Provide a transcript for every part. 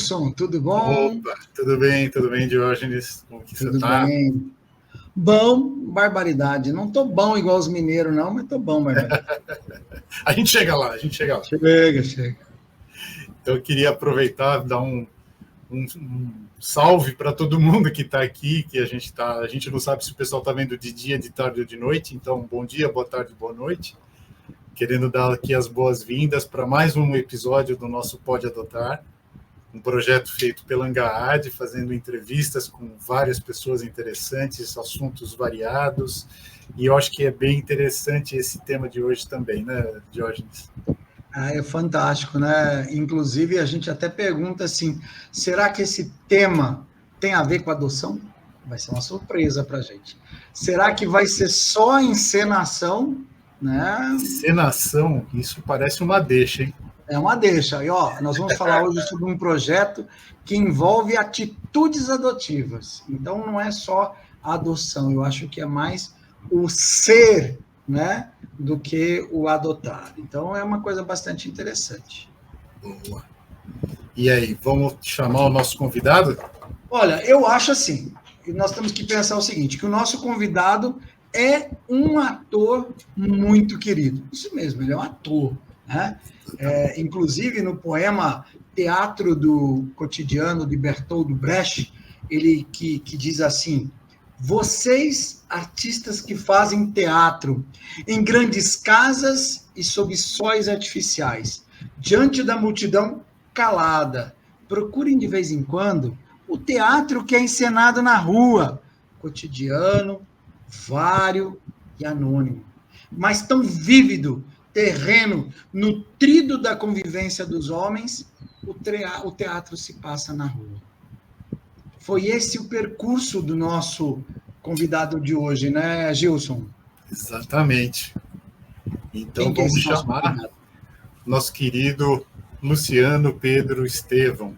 Gilson, tudo bom? Opa, tudo bem, Diógenes? Como que você Tudo tá? bem. Bom, barbaridade. Não tô bom igual os mineiros, não, mas tô bom, barbaridade. A gente chega lá, a gente chega lá. Chega. Então, eu queria aproveitar e dar um salve para todo mundo que está aqui, que a gente não sabe se o pessoal está vendo de dia, de tarde ou de noite, então, bom dia, boa tarde, boa noite. Querendo dar aqui as boas-vindas para mais um episódio do nosso Pode Adotar, um projeto feito pela Angaad, fazendo entrevistas com várias pessoas interessantes, assuntos variados, e eu acho que é bem interessante esse tema de hoje também, né, Diógenes? É fantástico, né? Inclusive, a gente até pergunta assim, será que esse tema tem a ver com adoção? Vai ser uma surpresa para a gente. Será que vai ser só encenação, né? Encenação, isso parece uma deixa, hein? É uma deixa. E, ó, nós vamos falar hoje sobre um projeto que envolve atitudes adotivas. Então, não é só a adoção, eu acho que é mais o ser, né, do que o adotar. Então, é uma coisa bastante interessante. Boa. E aí, vamos chamar o nosso convidado? Olha, eu acho assim, nós temos que pensar o seguinte, que o nosso convidado é um ator muito querido. Isso mesmo, ele é um ator, né? Inclusive, no poema Teatro do Cotidiano, de Bertolt Brecht, ele que diz assim, vocês, artistas que fazem teatro em grandes casas e sob sóis artificiais, diante da multidão calada, procurem de vez em quando o teatro que é encenado na rua, cotidiano, vário e anônimo, mas tão vívido, terreno, nutrido da convivência dos homens, o teatro se passa na rua. Foi esse o percurso do nosso convidado de hoje, né, Gilson? Exatamente. Então, Quem que é vamos esse nosso chamar convidado? nosso querido Luciano Pedro Estevão.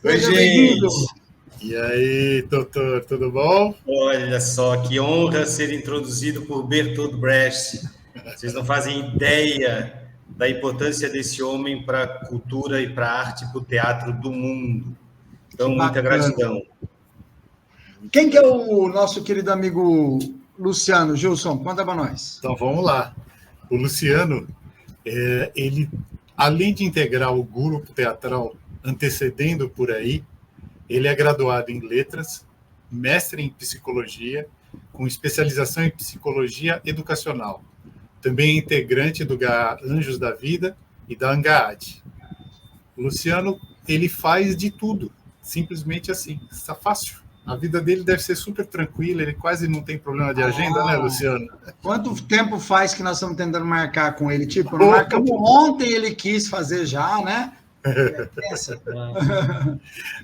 Oi, Seja bem-vindo. gente! E aí, doutor, tudo bom? Olha só, que honra ser introduzido por Bertolt Brecht. Vocês não fazem ideia da importância desse homem para a cultura e para a arte e para o teatro do mundo. Então, muita gratidão. Quem que é o nosso querido amigo Luciano? Gilson, conta para nós. Então, vamos lá. O Luciano, ele, além de integrar o grupo teatral Antecedendo por Aí, ele é graduado em letras, mestre em psicologia, com especialização em psicologia educacional. Também é integrante do Anjos da Vida e da Angaad. O Luciano, ele faz de tudo, simplesmente assim, está fácil. A vida dele deve ser super tranquila, ele quase não tem problema de agenda, né, Luciano? Quanto tempo faz que nós estamos tentando marcar com ele? Tipo, não marcamos ontem, ele quis fazer já, né?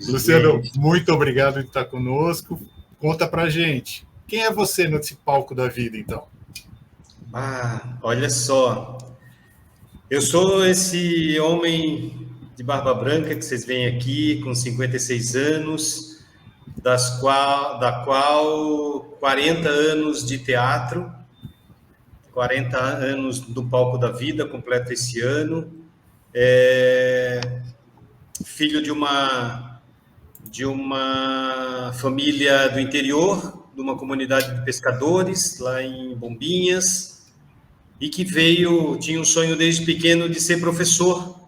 Luciano, muito obrigado por estar conosco. Conta pra gente, quem é você nesse palco da vida, então? Olha só, eu sou esse homem de barba branca que vocês veem aqui, com 56 anos, da qual 40 anos de teatro, 40 anos do palco da vida, completo esse ano. Filho de uma família do interior, de uma comunidade de pescadores, lá em Bombinhas, e que tinha um sonho desde pequeno de ser professor,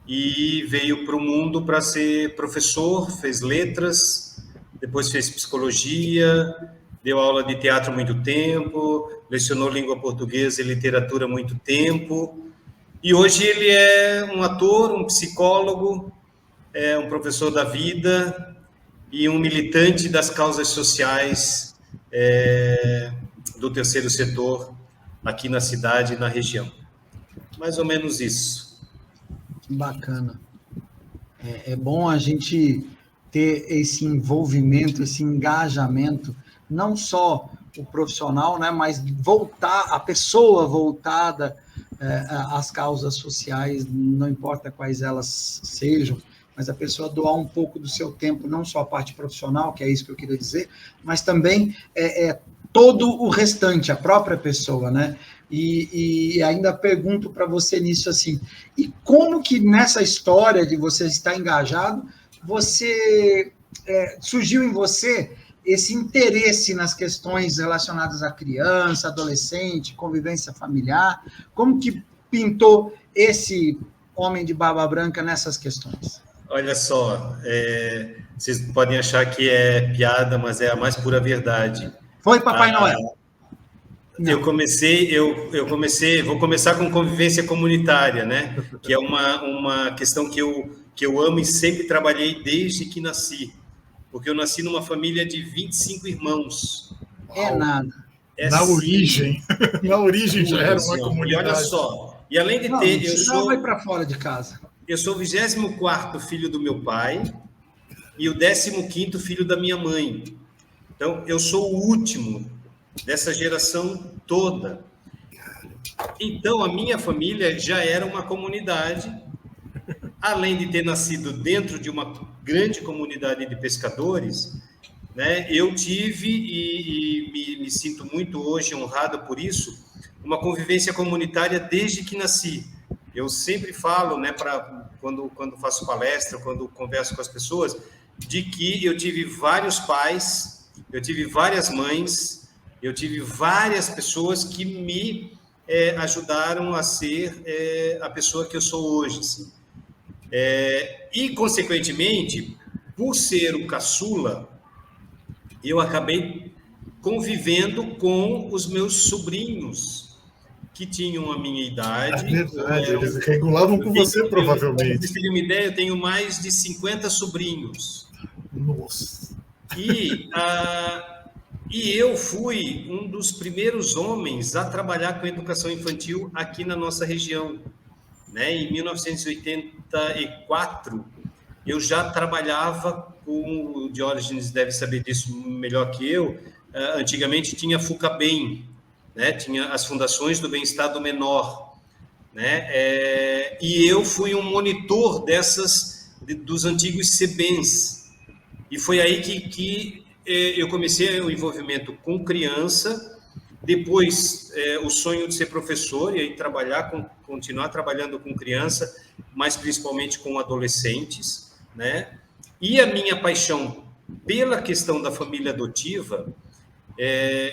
e veio para o mundo para ser professor, fez letras, depois fez psicologia, deu aula de teatro há muito tempo, lecionou língua portuguesa e literatura há muito tempo, e hoje ele é um ator, um psicólogo, um professor da vida e um militante das causas sociais do terceiro setor aqui na cidade e na região. Mais ou menos isso. Bacana. É bom a gente ter esse envolvimento, esse engajamento, não só o profissional, né, mas a pessoa voltada às causas sociais, não importa quais elas sejam, mas a pessoa doar um pouco do seu tempo, não só a parte profissional, que é isso que eu queria dizer, mas também todo o restante, a própria pessoa, né? E ainda pergunto para você nisso assim, e como que nessa história de você estar engajado, surgiu em você esse interesse nas questões relacionadas à criança, adolescente, convivência familiar? Como que pintou esse homem de barba branca nessas questões? Olha só, vocês podem achar que é piada, mas é a mais pura verdade. Foi Papai Noel? Eu comecei, vou começar com convivência comunitária, né? Que é uma questão que eu amo e sempre trabalhei desde que nasci. Porque eu nasci numa família de 25 irmãos. É nada. Na origem já era uma comunidade. E olha só, e além de ter... Você vai para fora de casa. Eu sou o 24º filho do meu pai e o 15º filho da minha mãe. Então, eu sou o último dessa geração toda. Então, a minha família já era uma comunidade, além de ter nascido dentro de uma grande comunidade de pescadores, né? Eu tive, e me sinto muito hoje honrado por isso, uma convivência comunitária desde que nasci. Eu sempre falo, né, quando faço palestra, quando converso com as pessoas, de que eu tive vários pais, eu tive várias mães, eu tive várias pessoas que me ajudaram a ser a pessoa que eu sou hoje. Assim. E, consequentemente, por ser o caçula, eu acabei convivendo com os meus sobrinhos, que tinham a minha idade. É verdade, eles regulavam com você, provavelmente. Para vocês terem uma ideia, eu tenho mais de 50 sobrinhos. Nossa! E eu fui um dos primeiros homens a trabalhar com educação infantil aqui na nossa região. Né? Em 1984, eu já trabalhava com... O Diógenes deve saber disso melhor que eu. Antigamente tinha FUCABEM, né? Tinha as fundações do bem-estar do menor, né? E eu fui um monitor dos antigos CBENs. E foi aí que eu comecei o envolvimento com criança, depois o sonho de ser professor e aí continuar trabalhando com criança, mas principalmente com adolescentes, né? E a minha paixão pela questão da família adotiva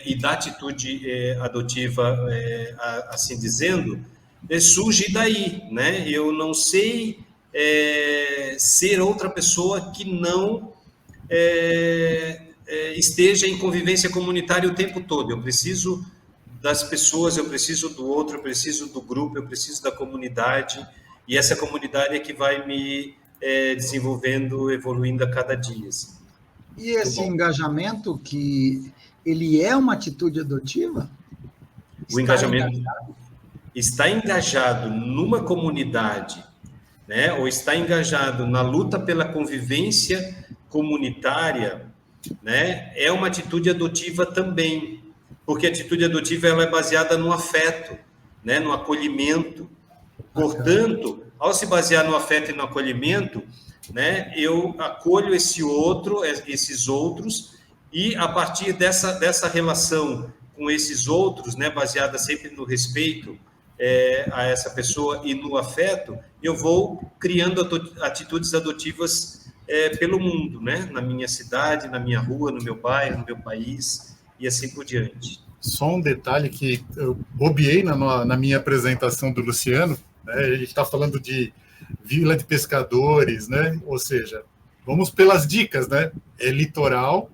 e da atitude adotiva, assim dizendo, surge daí, né? Eu não sei ser outra pessoa que não esteja em convivência comunitária o tempo todo. Eu preciso das pessoas, eu preciso do outro, eu preciso do grupo, eu preciso da comunidade, e essa comunidade é que vai me desenvolvendo, evoluindo a cada dia. Assim. E esse engajamento, que ele é uma atitude adotiva? O engajamento está engajado numa comunidade, né? Ou está engajado na luta pela convivência comunitária, né? É uma atitude adotiva também, porque a atitude adotiva ela é baseada no afeto, né? No acolhimento. Portanto, ao se basear no afeto e no acolhimento, né? Eu acolho esses outros, e a partir dessa relação com esses outros, né? Baseada sempre no respeito a essa pessoa e no afeto, eu vou criando atitudes adotivas pelo mundo, né? Na minha cidade, na minha rua, no meu bairro, no meu país e assim por diante. Só um detalhe que eu bobeei na minha apresentação do Luciano, né? A gente está falando de Vila de Pescadores, né? Ou seja, vamos pelas dicas, né? É litoral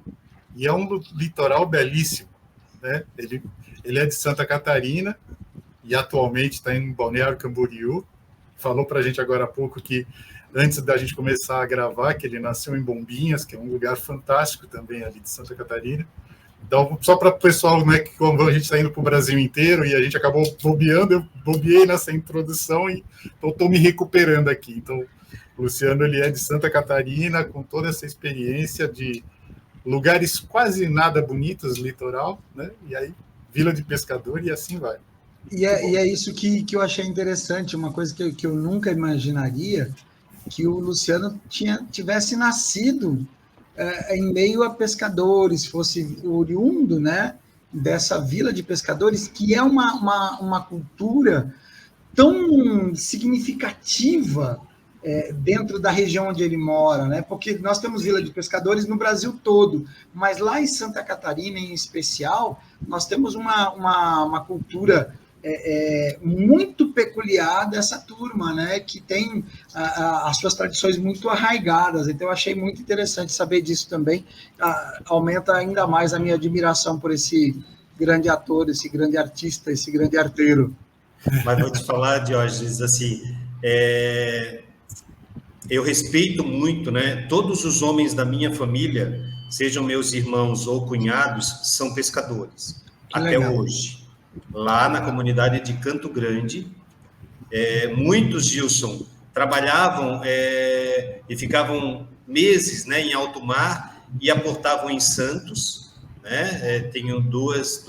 e é um litoral belíssimo, né? Ele é de Santa Catarina e atualmente está em Balneário Camboriú. Falou para a gente agora há pouco que antes da gente começar a gravar, que ele nasceu em Bombinhas, que é um lugar fantástico também ali de Santa Catarina. Então, só para o pessoal, né, que como a gente está indo para o Brasil inteiro e a gente acabou bobeando, eu bobeei nessa introdução e estou me recuperando aqui. Então, o Luciano ele é de Santa Catarina, com toda essa experiência de lugares quase nada bonitos, litoral, né? E aí, Vila de Pescador e assim vai. E é isso que eu achei interessante, uma coisa que eu nunca imaginaria, que o Luciano tivesse nascido em meio a pescadores, fosse oriundo, né, dessa vila de pescadores, que é uma cultura tão significativa dentro da região onde ele mora, né? Porque nós temos vila de pescadores no Brasil todo, mas lá em Santa Catarina, em especial, nós temos uma cultura muito peculiar dessa turma, né? Que tem as suas tradições muito arraigadas. Então, eu achei muito interessante saber disso também. Aumenta ainda mais a minha admiração por esse grande ator, esse grande artista, esse grande arteiro. Mas vou te falar, Diógenes, assim, eu respeito muito, né? Todos os homens da minha família, sejam meus irmãos ou cunhados, são pescadores, até hoje. Lá na comunidade de Canto Grande, muitos, Gilson, trabalhavam e ficavam meses, né, em alto mar e aportavam em Santos, né? Tenho duas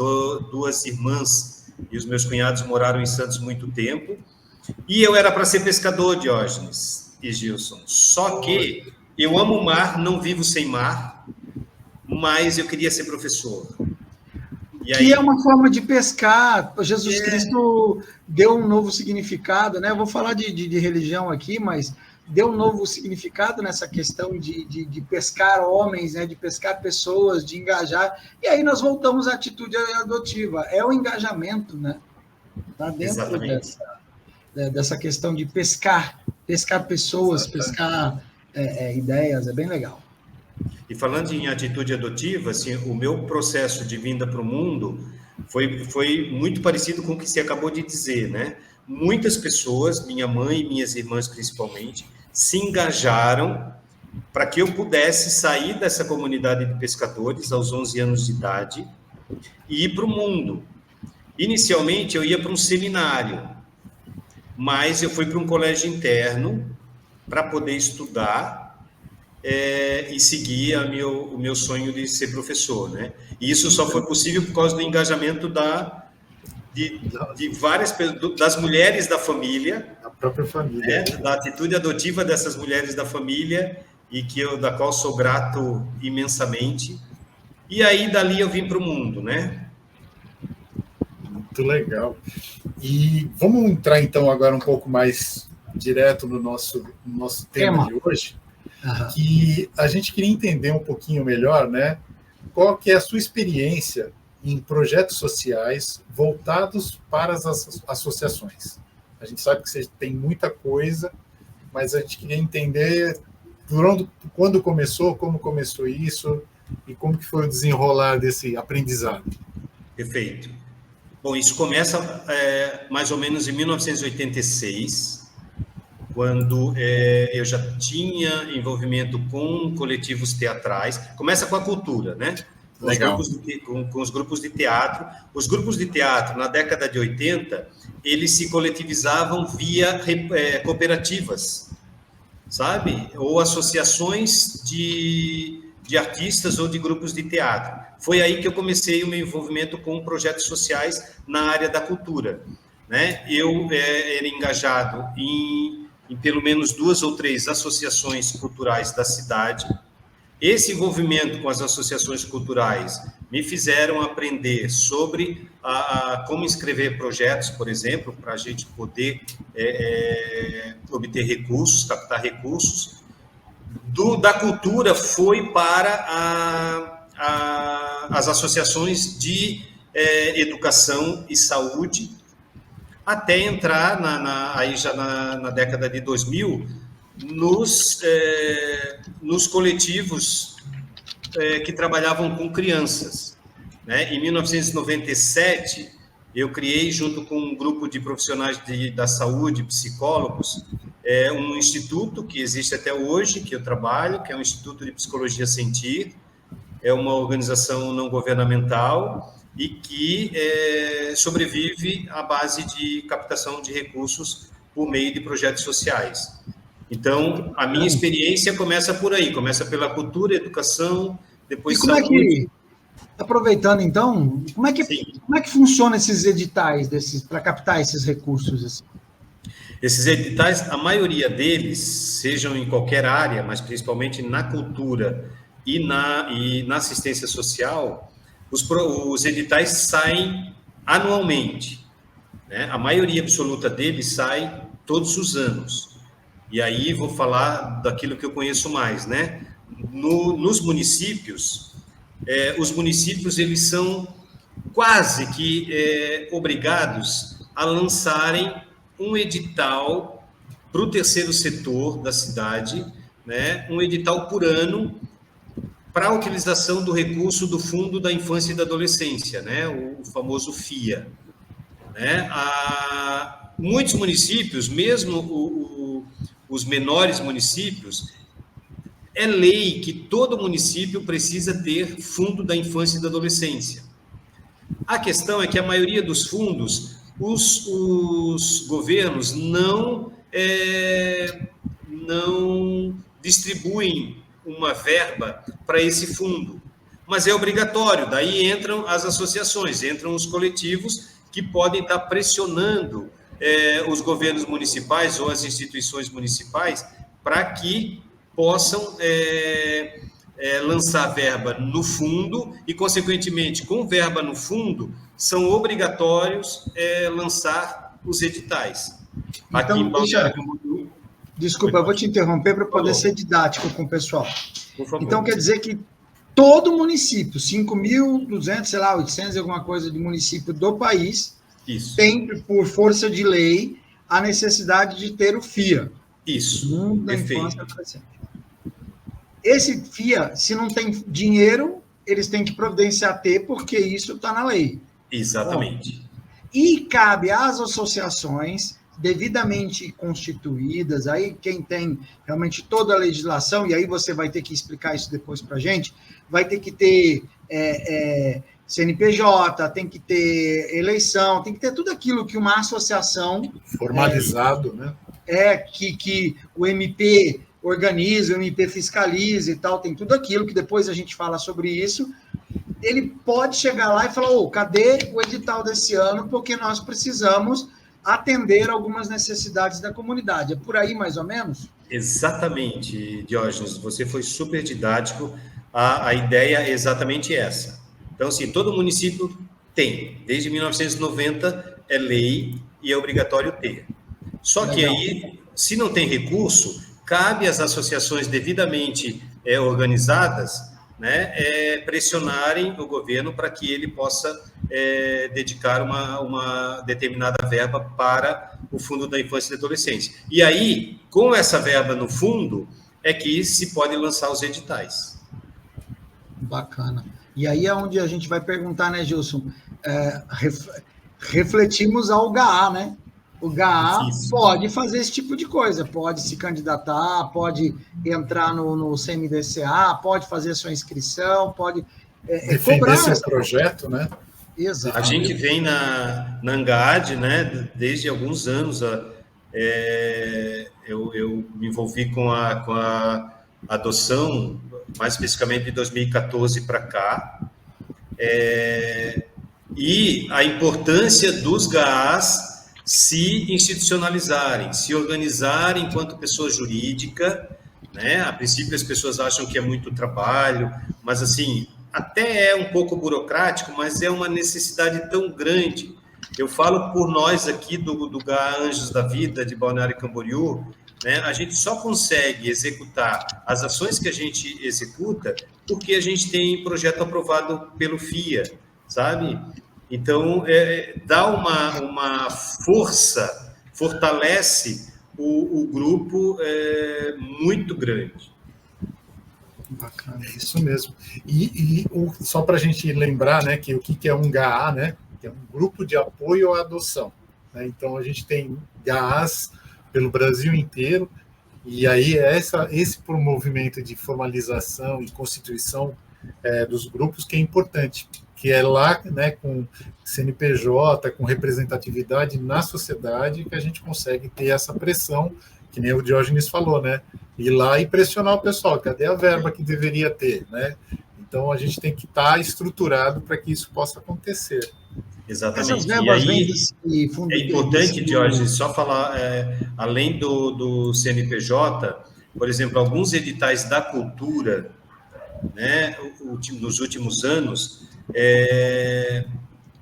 irmãs e os meus cunhados moraram em Santos muito tempo, e eu era para ser pescador, Diógenes e Gilson, só que eu amo o mar, não vivo sem mar, mas eu queria ser professor. E aí... Que é uma forma de pescar. Jesus Cristo deu um novo significado, né? Eu vou falar de religião aqui, mas deu um novo significado nessa questão de pescar homens, né? De pescar pessoas, de engajar. E aí nós voltamos à atitude adotiva. É o engajamento, né? Tá dentro dessa questão de pescar pessoas, pescar ideias, é bem legal. E falando em atitude adotiva, assim, o meu processo de vinda para o mundo foi muito parecido com o que você acabou de dizer, né? Muitas pessoas, minha mãe e minhas irmãs principalmente, se engajaram para que eu pudesse sair dessa comunidade de pescadores aos 11 anos de idade e ir para o mundo. Inicialmente, eu ia para um seminário, mas eu fui para um colégio interno para poder estudar e seguir o meu sonho de ser professor, né? E isso só foi possível por causa do engajamento de várias das mulheres da família, da própria família, da atitude adotiva dessas mulheres da família e da qual sou grato imensamente. E aí dali eu vim para o mundo, né? Muito legal. E vamos entrar então agora um pouco mais direto no nosso tema de hoje. Que a gente queria entender um pouquinho melhor, né? Qual que é a sua experiência em projetos sociais voltados para as associações? A gente sabe que você tem muita coisa, mas a gente queria entender quando começou, como começou isso e como que foi o desenrolar desse aprendizado. Perfeito. Bom, isso começa mais ou menos em 1986, quando eu já tinha envolvimento com coletivos teatrais. Começa com a cultura, né? Com os grupos de teatro. Os grupos de teatro, na década de 80, eles se coletivizavam via cooperativas, sabe? Ou associações de artistas ou de grupos de teatro. Foi aí que eu comecei o meu envolvimento com projetos sociais na área da cultura, né? Eu era engajado em pelo menos 2 ou 3 associações culturais da cidade. Esse envolvimento com as associações culturais me fizeram aprender sobre como escrever projetos, por exemplo, para a gente poder obter recursos, captar recursos. Da cultura foi para as associações de educação e saúde, até entrar aí já na década de 2000 nos coletivos que trabalhavam com crianças, né? Em 1997, eu criei, junto com um grupo de profissionais da saúde, psicólogos, um instituto que existe até hoje, que eu trabalho, que é o Instituto de Psicologia Sentir. É uma organização não governamental e que sobrevive à base de captação de recursos por meio de projetos sociais. Então, a minha experiência começa por aí, começa pela cultura, educação, depois saúde. Aproveitando então, como é que funciona esses editais para captar esses recursos? Assim? Esses editais, a maioria deles, sejam em qualquer área, mas principalmente na cultura e na assistência social, os editais saem anualmente, né? A maioria absoluta deles sai todos os anos. E aí vou falar daquilo que eu conheço mais, né? Nos municípios, os municípios eles são quase que obrigados a lançarem um edital para o terceiro setor da cidade, né? Um edital por ano para a utilização do recurso do Fundo da Infância e da Adolescência, né? O famoso FIA. Né? Muitos municípios, mesmo os menores municípios, é lei que todo município precisa ter Fundo da Infância e da Adolescência. A questão é que a maioria dos fundos, os governos não distribuem uma verba para esse fundo, mas é obrigatório. Daí entram as associações, entram os coletivos que podem estar pressionando os governos municipais ou as instituições municipais para que possam lançar verba no fundo e, consequentemente, com verba no fundo, são obrigatórios lançar os editais. Então, aqui em Balneário Camboriú. Desculpa, eu vou te interromper para poder ser didático com o pessoal. Por favor. Então, quer dizer que todo município, 5.200, sei lá, 800 alguma coisa de município do país, Isso. tem, por força de lei, a necessidade de ter o FIA. Isso, Fundo da perfeito. Infância e Adolescência. Esse FIA, se não tem dinheiro, eles têm que providenciar ter, porque isso está na lei. Exatamente. Bom, e cabe às associações devidamente constituídas, aí quem tem realmente toda a legislação, e aí você vai ter que explicar isso depois para a gente, vai ter que ter CNPJ, tem que ter eleição, tem que ter tudo aquilo que uma associação... Formalizado, né? Que o MP organiza, o MP fiscaliza e tal, tem tudo aquilo, que depois a gente fala sobre isso. Ele pode chegar lá e falar, cadê o edital desse ano? Porque nós precisamos atender algumas necessidades da comunidade. É por aí, mais ou menos? Exatamente, Diógenes. Você foi super didático. A ideia é exatamente essa. Então, assim, todo município tem. Desde 1990 é lei e é obrigatório ter. Só que aí, se não tem recurso, cabe às associações devidamente organizadas, né, pressionarem o governo para que ele possa dedicar uma determinada verba para o Fundo da Infância e da Adolescência. E aí, com essa verba no fundo, é que se pode lançar os editais. Bacana. E aí é onde a gente vai perguntar, né, Gilson? Refletimos ao GAA, né? O GAA pode fazer esse tipo de coisa, pode se candidatar, pode entrar no CMDCA, pode fazer sua inscrição, pode defender seu projeto, né? Exato. A gente vem na ANGAD, né, desde alguns anos, eu me envolvi com a adoção, mais especificamente de 2014 para cá, e a importância dos GAAs se institucionalizarem, se organizarem enquanto pessoa jurídica, né? A princípio as pessoas acham que é muito trabalho, mas assim, até é um pouco burocrático, mas é uma necessidade tão grande. Eu falo por nós aqui do GAA Anjos da Vida, de Balneário Camboriú, né? A gente só consegue executar as ações que a gente executa porque a gente tem projeto aprovado pelo FIA, sabe? Então, dá uma força, fortalece o grupo muito grande. Bacana, é isso mesmo. E só para a gente lembrar, né, que o que é um GAA, né, que é um grupo de apoio à adoção. Né? Então, a gente tem GAAs pelo Brasil inteiro, e aí esse movimento de formalização e constituição dos grupos que é importante, que é lá, né, com CNPJ, com representatividade na sociedade, que a gente consegue ter essa pressão, que nem o Diógenes falou, né? Ir lá e pressionar o pessoal, cadê a verba que deveria ter, né? Então, a gente tem que estar estruturado para que isso possa acontecer. Exatamente. E aí, é importante, Diógenes, só falar, além do CNPJ, por exemplo, alguns editais da cultura, né, nos últimos anos,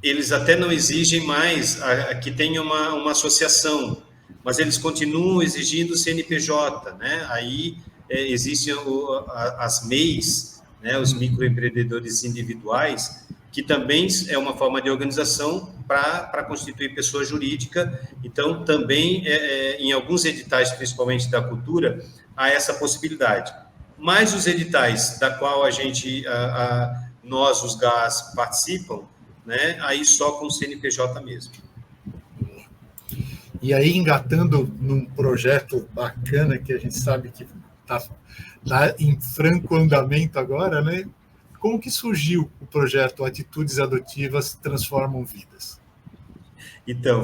eles até não exigem mais que tenha uma associação, mas eles continuam exigindo o CNPJ, né? Aí existem as MEIs, né? Os microempreendedores individuais, que também é uma forma de organização para constituir pessoa jurídica. Então, também, em alguns editais, principalmente da cultura, há essa possibilidade. Mas os editais da qual nós, os GAs, participam, né, aí só com o CNPJ mesmo. E aí, engatando num projeto bacana que a gente sabe que está em franco andamento agora, né? Como que surgiu o projeto Atitudes Adotivas Transformam Vidas? Então,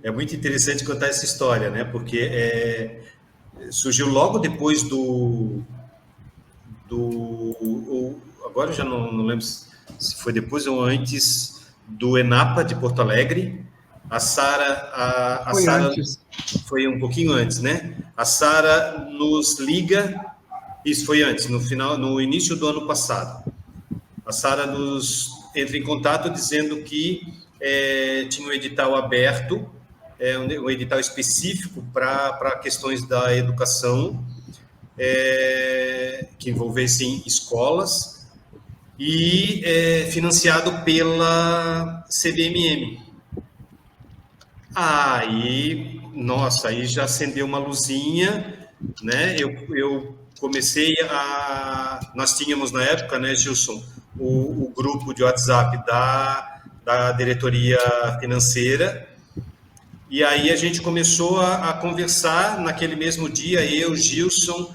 é muito interessante contar essa história, né? Porque surgiu logo depois agora eu já não lembro se foi depois ou antes do ENAPA de Porto Alegre. A Sara foi um pouquinho antes, né? A Sara nos liga, isso foi antes, no início do ano passado. A Sara nos entra em contato dizendo que tinha um edital aberto, um edital específico para questões da educação, que envolvessem escolas, e financiado pela CBMM. Aí, nossa, aí já acendeu uma luzinha, né? Eu comecei nós tínhamos na época, né, Gilson, o grupo de WhatsApp da diretoria financeira, e aí a gente começou a conversar naquele mesmo dia, eu, Gilson,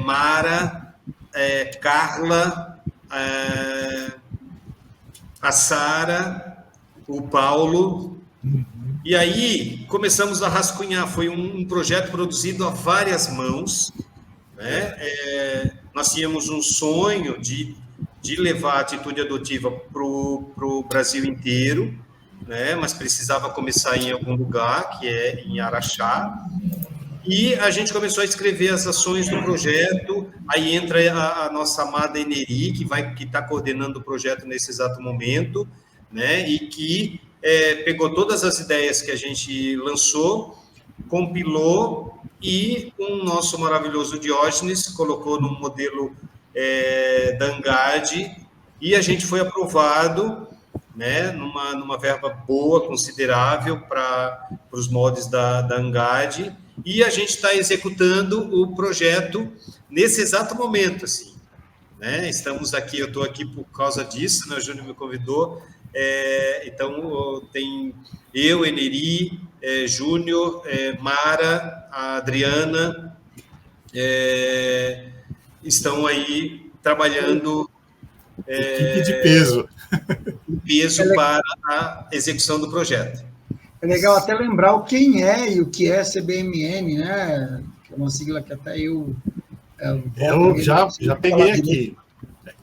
Mara, Carla, a Sara, o Paulo. E aí começamos a rascunhar. Foi um projeto produzido a várias mãos, né? Nós tínhamos um sonho de levar a atitude adotiva para o Brasil inteiro, né? Mas precisava começar em algum lugar, que é em Araxá. E a gente começou a escrever as ações do projeto. Aí entra a nossa amada Eneri, que está coordenando o projeto nesse exato momento, né? E que pegou todas as ideias que a gente lançou, compilou e o nosso maravilhoso Diógenes colocou no modelo da Angad, e a gente foi aprovado, né, numa verba boa, considerável para os moldes da Angad, e a gente está executando o projeto nesse exato momento, assim, né? Estamos aqui, eu estou aqui por causa disso, né? O Júnior me convidou. Então, tem eu, Eneri, Júnior, Mara, a Adriana, estão aí trabalhando equipe de peso para a execução do projeto. É legal até lembrar quem é e o que é CBMM, né? Que é uma sigla que até eu já peguei aqui.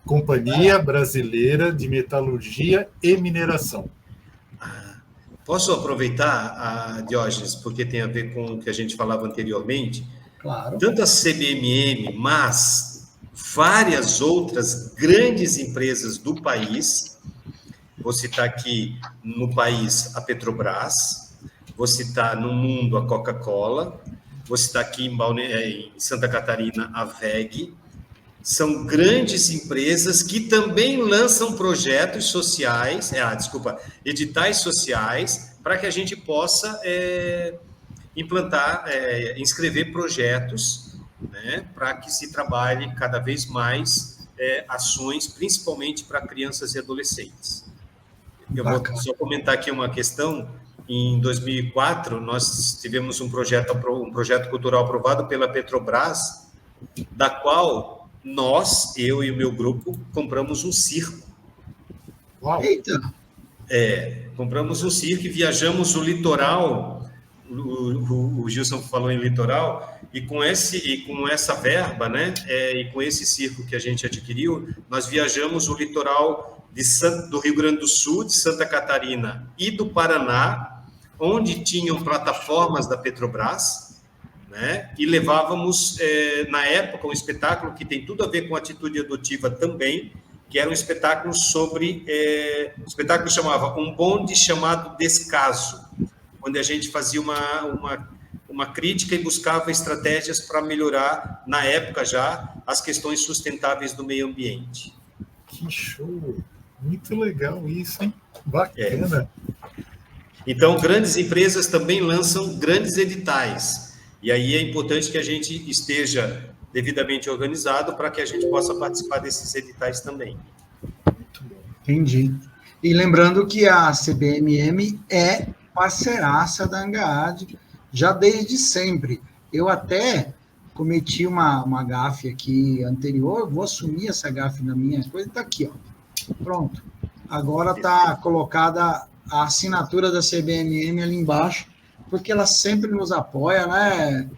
Companhia Brasileira de Metalurgia e Mineração. Posso aproveitar, Diógenes, porque tem a ver com o que a gente falava anteriormente? Claro. Tanto a CBMM, mas várias outras grandes empresas do país. Vou citar aqui no país a Petrobras, vou citar no mundo a Coca-Cola, vou citar aqui em Santa Catarina a WEG. São grandes empresas que também lançam projetos sociais, editais sociais, para que a gente possa implantar, inscrever projetos, né, para que se trabalhe cada vez mais ações, principalmente para crianças e adolescentes. Eu vou só comentar aqui uma questão. Em 2004, nós tivemos um projeto cultural aprovado pela Petrobras, da qual eu e o meu grupo, compramos um circo. Uau. Eita! Compramos um circo e viajamos o litoral. O Gilson falou em litoral, e com essa verba, né, e com esse circo que a gente adquiriu, nós viajamos o litoral do Rio Grande do Sul, de Santa Catarina e do Paraná, onde tinham plataformas da Petrobras, né? E levávamos, na época, um espetáculo que tem tudo a ver com atitude adotiva também, que era um espetáculo sobre... o espetáculo chamava Um Bonde Chamado Descaso, onde a gente fazia uma crítica e buscava estratégias para melhorar, na época já, as questões sustentáveis do meio ambiente. Que show! Muito legal isso, hein? Bacana. Então, grandes empresas também lançam grandes editais. E aí é importante que a gente esteja devidamente organizado para que a gente possa participar desses editais também. Muito bom. Entendi. E lembrando que a CBMM é parceiraça da ANGAAD já desde sempre. Eu até cometi uma gafe aqui anterior, vou assumir essa gafe na minha coisa, está aqui, ó. Pronto. Agora está colocada a assinatura da CBMM ali embaixo, porque ela sempre nos apoia, né?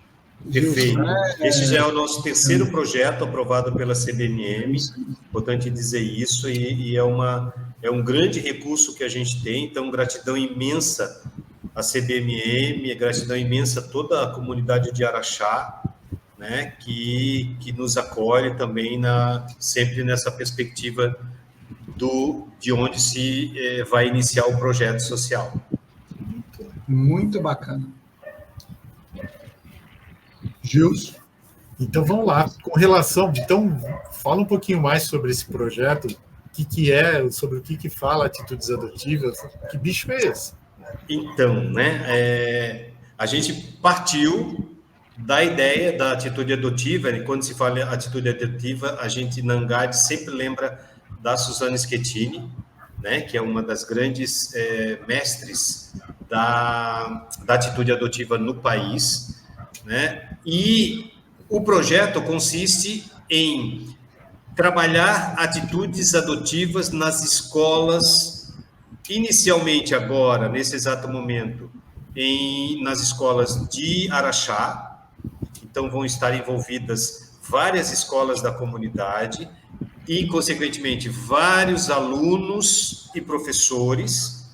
Perfeito. Né? Esse já é o nosso terceiro projeto aprovado pela CBMM, importante dizer isso, e é um grande recurso que a gente tem, então gratidão imensa à CBMM, gratidão imensa a toda a comunidade de Araxá, né, que nos acolhe também sempre nessa perspectiva de onde se vai iniciar o projeto social. Muito bacana. Gilson? Então, vamos lá. Com relação... Então, fala um pouquinho mais sobre esse projeto, o que é, sobre o que fala Atitudes Adotivas. Que bicho é esse? Então, né, a gente partiu da ideia da atitude adotiva, e quando se fala atitude adotiva, a gente, na ANGAAD, sempre lembra da Suzana Schettini, né, que é uma das grandes mestres da atitude adotiva no país, né, e o projeto consiste em trabalhar atitudes adotivas nas escolas, inicialmente agora, nesse exato momento, nas escolas de Araxá. Então, vão estar envolvidas várias escolas da comunidade e, consequentemente, vários alunos e professores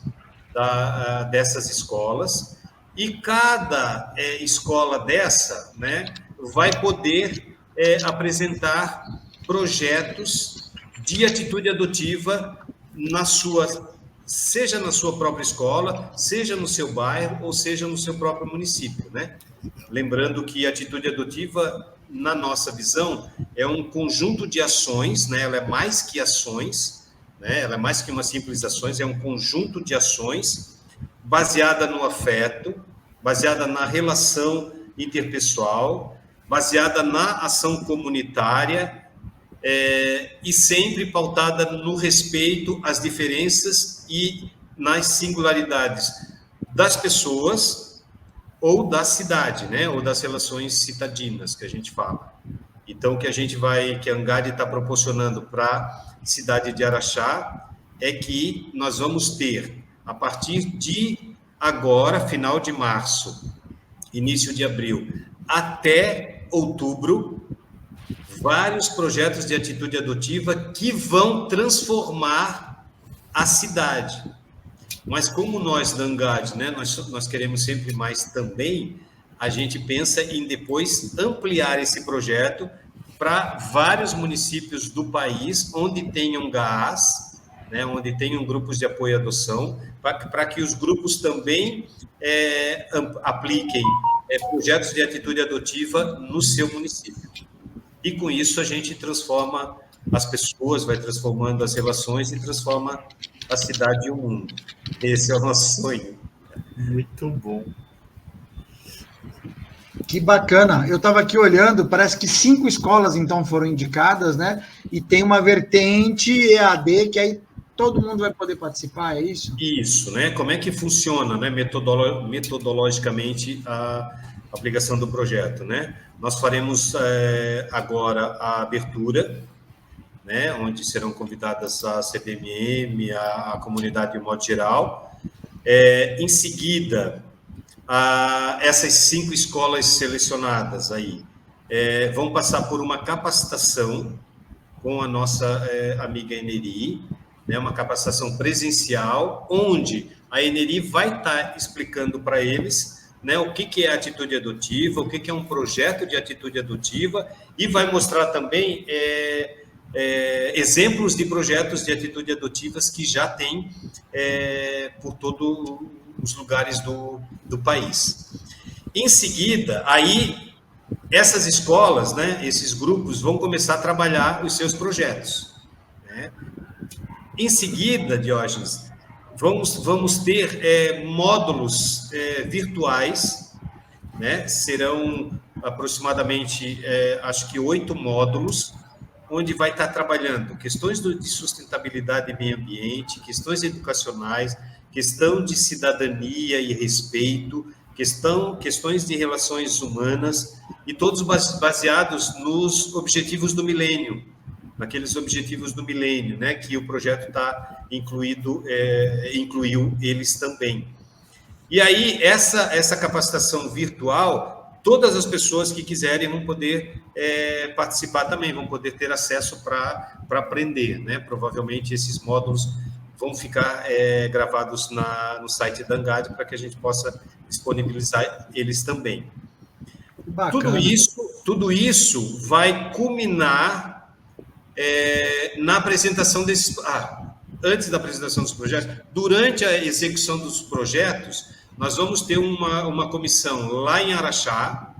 dessas escolas. E cada escola dessa, né, vai poder apresentar projetos de atitude adotiva seja na sua própria escola, seja no seu bairro ou seja no seu próprio município, né? Lembrando que a atitude adotiva, na nossa visão, é um conjunto de ações, né? Ela é mais que ações, né? Ela é mais que uma simples ações, é um conjunto de ações baseada no afeto, baseada na relação interpessoal, baseada na ação comunitária, e sempre pautada no respeito às diferenças e nas singularidades das pessoas ou da cidade, né? Ou das relações citadinas que a gente fala. Então, que a ANGAAD está proporcionando para a cidade de Araxá é que nós vamos ter, a partir de agora, final de março, início de abril, até outubro, vários projetos de atitude adotiva que vão transformar a cidade. Mas como nós da ANGAAD, né, nós queremos sempre mais também, a gente pensa em depois ampliar esse projeto para vários municípios do país onde tenham GAAs, né, onde tenham grupos de apoio à adoção, para que os grupos também apliquem projetos de atitude adotiva no seu município. E com isso a gente transforma as pessoas, vai transformando as relações e transforma a cidade e o mundo. Esse é o nosso sonho. Muito bom. Que bacana. Eu estava aqui olhando, parece que 5 escolas, então, foram indicadas, né? E tem uma vertente EAD, que aí todo mundo vai poder participar, é isso? Isso, né? Como é que funciona, né, metodologicamente a aplicação do projeto, né? Nós faremos agora a abertura, né, onde serão convidadas a CBMM, a comunidade de modo geral. Em seguida, essas 5 escolas selecionadas aí vão passar por uma capacitação com a nossa amiga Eneri, né, uma capacitação presencial, onde a Eneri vai estar explicando para eles, né, o que é atitude adotiva, o que é um projeto de atitude adotiva, e vai mostrar também exemplos de projetos de atitude adotivas que já tem por todos os lugares do país. Em seguida, aí, essas escolas, né, esses grupos vão começar a trabalhar os seus projetos, né? Em seguida, Diógenes, vamos ter módulos virtuais, né? Serão aproximadamente, acho que 8 módulos, onde vai estar trabalhando questões de sustentabilidade e meio ambiente, questões educacionais, questão de cidadania e respeito, questões de relações humanas, e todos baseados nos objetivos do milênio, naqueles objetivos do milênio, né, que o projeto incluiu eles também. E aí, essa capacitação virtual, todas as pessoas que quiserem vão poder participar também, vão poder ter acesso para aprender, né? Provavelmente esses módulos vão ficar gravados no site da ANGAD para que a gente possa disponibilizar eles também. Bacana. Tudo isso vai culminar na apresentação desses... antes da apresentação dos projetos, durante a execução dos projetos, nós vamos ter uma comissão lá em Araxá,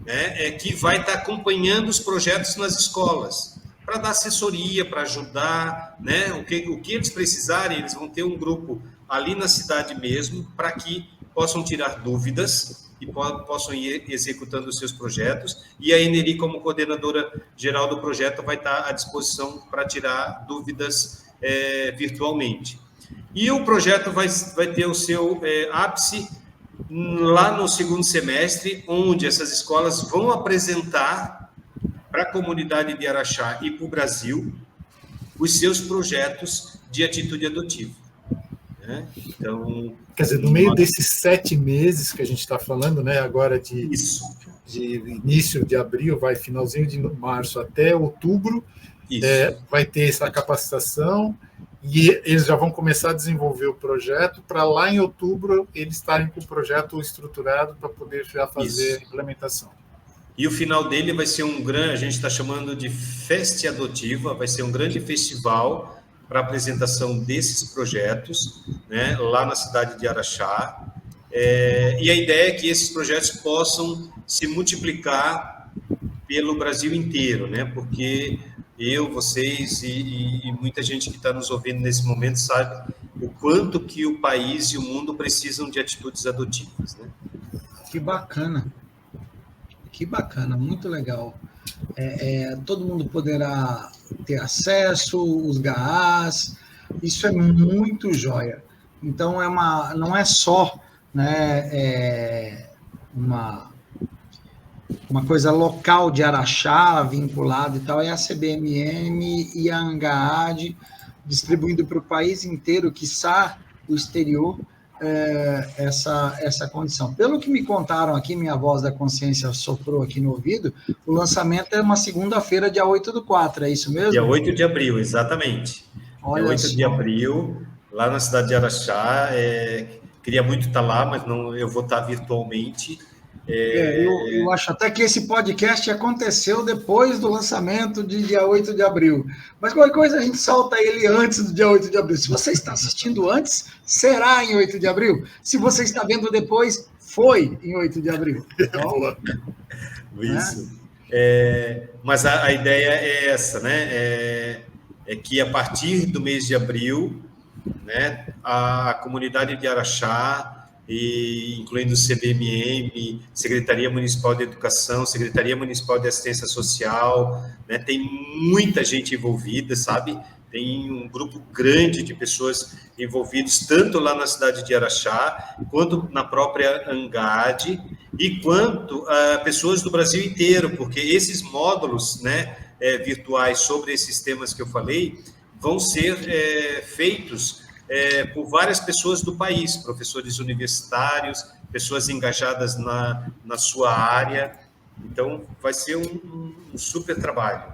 né, que vai estar acompanhando os projetos nas escolas, para dar assessoria, para ajudar, né, o que eles precisarem, eles vão ter um grupo ali na cidade mesmo, para que possam tirar dúvidas e possam ir executando os seus projetos, e a Eneri, como coordenadora geral do projeto, vai estar à disposição para tirar dúvidas virtualmente. E o projeto vai ter o seu ápice lá no segundo semestre, onde essas escolas vão apresentar para a comunidade de Araxá e para o Brasil os seus projetos de atitude adotiva. Né? Então, quer dizer, no meio desses 7 meses que a gente está falando, né, agora de início de abril, vai finalzinho de março até outubro, vai ter essa capacitação, e eles já vão começar a desenvolver o projeto para lá em outubro eles estarem com o projeto estruturado para poder já fazer a implementação. E o final dele vai ser a gente está chamando de Festa Adotiva, vai ser um grande festival para apresentação desses projetos, né, lá na cidade de Araxá. E a ideia é que esses projetos possam se multiplicar pelo Brasil inteiro, né, porque vocês e muita gente que está nos ouvindo nesse momento sabe o quanto que o país e o mundo precisam de atitudes adotivas, né? Que bacana, muito legal. Todo mundo poderá ter acesso, os GAAs, isso é muito joia. Então, não é só, né, uma coisa local de Araxá, vinculada e tal, é a CBMM e a ANGAD, distribuindo para o país inteiro, quiçá o exterior, essa condição. Pelo que me contaram aqui, minha voz da consciência soprou aqui no ouvido, o lançamento é uma segunda-feira, dia 8/4, é isso mesmo? Dia 8 de abril, exatamente. Olha dia 8 só. de abril, lá na cidade de Araxá. Queria muito estar lá, mas não, eu vou estar virtualmente. Eu acho até que esse podcast aconteceu depois do lançamento de dia 8 de abril. Mas qualquer coisa a gente solta ele antes do dia 8 de abril. Se você está assistindo antes, será em 8 de abril. Se você está vendo depois, foi em 8 de abril. Então, isso. Mas a ideia é essa, né? É que a partir do mês de abril, né, a comunidade de Araxá, e incluindo o CBMM, Secretaria Municipal de Educação, Secretaria Municipal de Assistência Social, né, tem muita gente envolvida, sabe? Tem um grupo grande de pessoas envolvidas, tanto lá na cidade de Araxá, quanto na própria ANGAD, e quanto pessoas do Brasil inteiro, porque esses módulos, né, virtuais sobre esses temas que eu falei, vão ser feitos por várias pessoas do país, professores universitários, pessoas engajadas na sua área. Então, vai ser um super trabalho.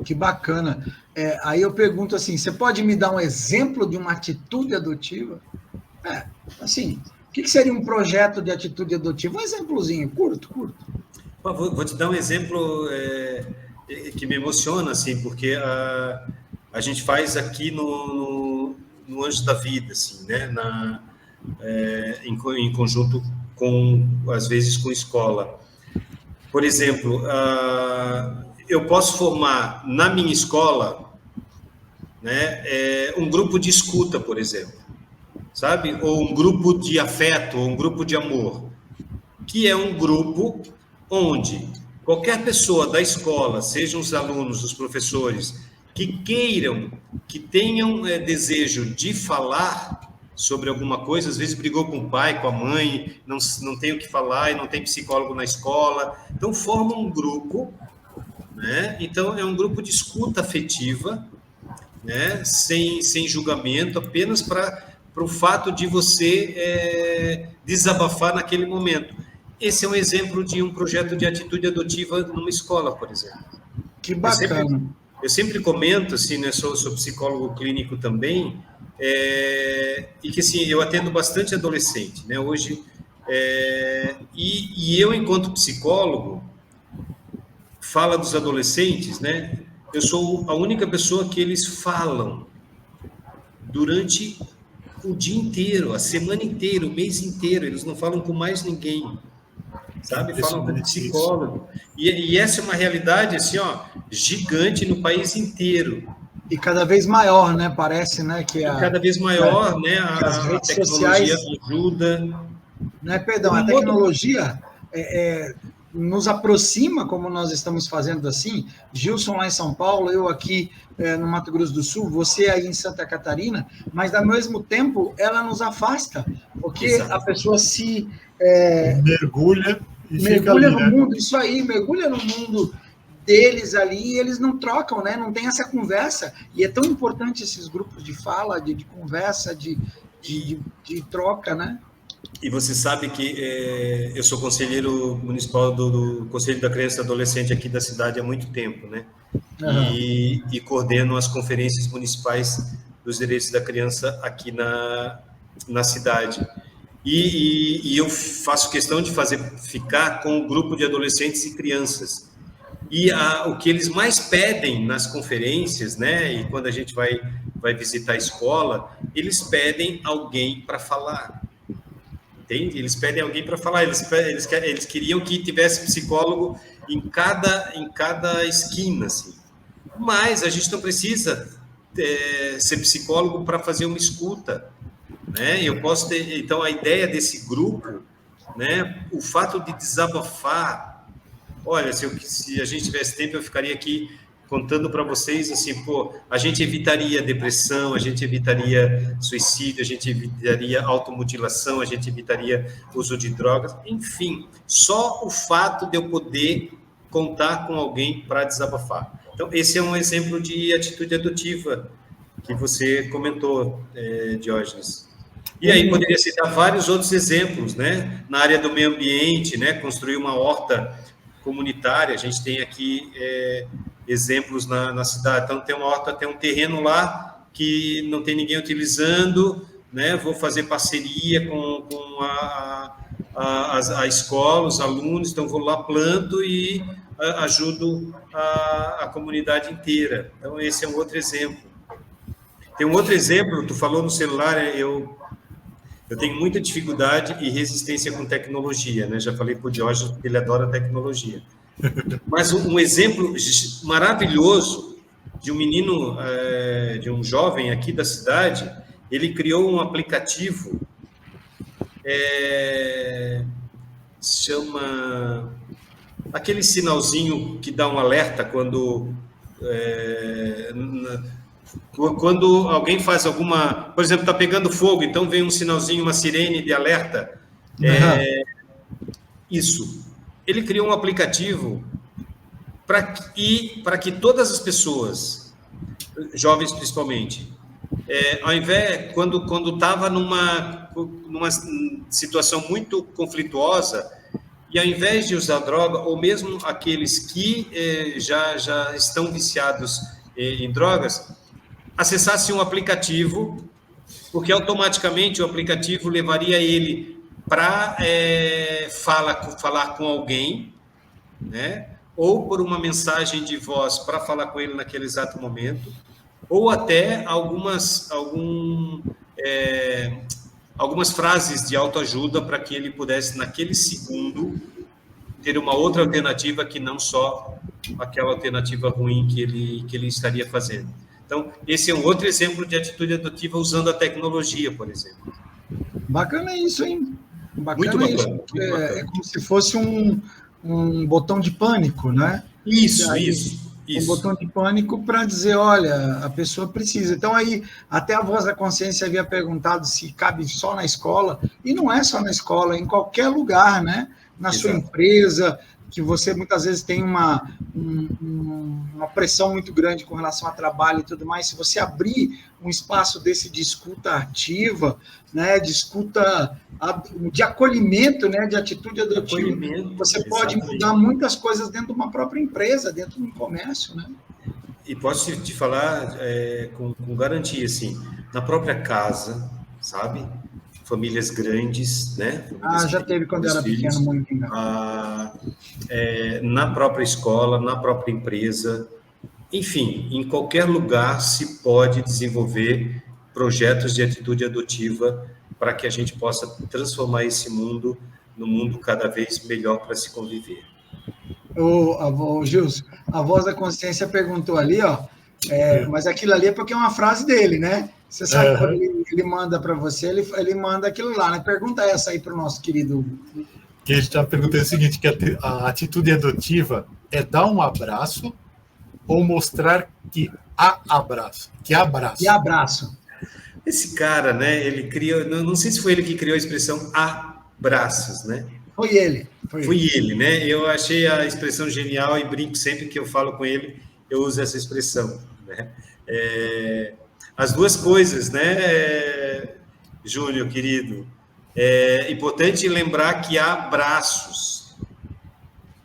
Que bacana. Aí eu pergunto assim, você pode me dar um exemplo de uma atitude adotiva? Assim, o que seria um projeto de atitude adotiva? Um exemplozinho, curto. Vou te dar um exemplo que me emociona, assim, porque a gente faz aqui no Anjos da Vida, assim, né? Em conjunto com, às vezes, com escola. Por exemplo, eu posso formar na minha escola, né, um grupo de escuta, por exemplo, sabe? Ou um grupo de afeto, ou um grupo de amor, que é um grupo onde qualquer pessoa da escola, sejam os alunos, os professores, que queiram, que tenham desejo de falar sobre alguma coisa, às vezes brigou com o pai, com a mãe, não tem o que falar e não tem psicólogo na escola, então forma um grupo, né? Então é um grupo de escuta afetiva, né? Sem julgamento, apenas para o fato de você desabafar naquele momento. Esse é um exemplo de um projeto de atitude adotiva numa escola, por exemplo. Que bacana. Eu sempre comento, assim, né, sou psicólogo clínico também, e que, assim, eu atendo bastante adolescente, né, hoje, e eu, enquanto psicólogo, fala dos adolescentes, né, eu sou a única pessoa que eles falam durante o dia inteiro, a semana inteira, o mês inteiro, eles não falam com mais ninguém, sabe? Falam com o psicólogo. E essa é uma realidade, assim, ó, gigante no país inteiro. E cada vez maior, né? Parece, né? Cada vez maior, né? As redes tecnologia sociais ajuda. Né, perdão, a tecnologia nos aproxima, como nós estamos fazendo assim, Gilson lá em São Paulo, eu aqui no Mato Grosso do Sul, você aí em Santa Catarina, mas ao mesmo tempo ela nos afasta, porque Exato. A pessoa se mergulha no mundo, isso aí, mergulha no mundo deles ali, e eles não trocam, né? Não tem essa conversa, e é tão importante esses grupos de fala, de conversa, de troca, né? E você sabe que eu sou conselheiro municipal do Conselho da Criança e Adolescente aqui da cidade há muito tempo, né? Uhum. E coordeno as conferências municipais dos direitos da criança aqui na cidade. E eu faço questão de ficar com o grupo de adolescentes e crianças. E o que eles mais pedem nas conferências, né? E quando a gente vai visitar a escola, eles pedem alguém para falar. Entende? Eles pedem alguém para falar, eles queriam que tivesse psicólogo em cada esquina, assim. Mas a gente não precisa ser psicólogo para fazer uma escuta, né? Eu posso ter, então, a ideia desse grupo, né? O fato de desabafar, olha, se a gente tivesse tempo, eu ficaria aqui contando para vocês, assim, a gente evitaria depressão, a gente evitaria suicídio, a gente evitaria automutilação, a gente evitaria uso de drogas, enfim, só o fato de eu poder contar com alguém para desabafar. Então, esse é um exemplo de atitude adotiva que você comentou, Diógenes. E aí poderia citar vários outros exemplos, né? Na área do meio ambiente, né? Construir uma horta comunitária, a gente tem aqui exemplos na cidade. Então, tem uma horta, tem um terreno lá que não tem ninguém utilizando, né? Vou fazer parceria com a escola, os alunos, então vou lá, planto e ajudo a comunidade inteira. Então, esse é um outro exemplo. Tem um outro exemplo, tu falou no celular, eu tenho muita dificuldade e resistência com tecnologia, né? Já falei para o Diógenes que ele adora tecnologia. Mas um exemplo maravilhoso de um menino, de um jovem aqui da cidade, ele criou um aplicativo, chama aquele sinalzinho que dá um alerta quando alguém faz alguma, por exemplo, está pegando fogo, então vem um sinalzinho, uma sirene de alerta. Isso. Ele criou um aplicativo para que todas as pessoas, jovens principalmente, ao invés, quando estava numa situação muito conflituosa, e ao invés de usar droga, ou mesmo aqueles que já estão viciados em drogas, acessasse um aplicativo, porque automaticamente o aplicativo levaria ele para falar com alguém, né? ou por uma mensagem de voz para falar com ele naquele exato momento, ou até algumas frases de autoajuda para que ele pudesse, naquele segundo, ter uma outra alternativa que não só aquela alternativa ruim que ele estaria fazendo. Então, esse é um outro exemplo de atitude adotiva usando a tecnologia, por exemplo. Bacana isso, hein? Bacana, muito bacana, isso. Muito bacana. É como se fosse um botão de pânico, né? Isso. Um botão de pânico para dizer, olha, a pessoa precisa. Então, aí, até a Voz da Consciência havia perguntado se cabe só na escola, e não é só na escola, é em qualquer lugar, né? Na sua empresa, que você muitas vezes tem uma pressão muito grande com relação ao trabalho e tudo mais. Se você abrir um espaço desse de escuta ativa, né, de escuta, de acolhimento, né, de atitude adotiva, você pode mudar muitas coisas dentro de uma própria empresa, dentro de um comércio, né? E posso te falar com garantia, assim, na própria casa, sabe? Famílias grandes, né? Já teve quando era pequeno, muito legal. Na própria escola, na própria empresa, enfim, em qualquer lugar se pode desenvolver projetos de atitude adotiva para que a gente possa transformar esse mundo num mundo cada vez melhor para se conviver. O Gilson, a Voz da Consciência perguntou ali, ó, mas aquilo ali é porque é uma frase dele, né? Você sabe quando ele manda para você, ele manda aquilo lá, né? Pergunta essa aí para o nosso querido. Que ele está perguntando o seguinte, que a atitude adotiva é dar um abraço ou mostrar que abraço. Que abraço. Esse cara, né, ele criou, não sei se foi ele que criou a expressão abraços, né? Foi ele. Foi ele, né? Eu achei a expressão genial e brinco sempre que eu falo com ele, eu uso essa expressão, né? As duas coisas, né, Júnior, querido? É importante lembrar que há braços,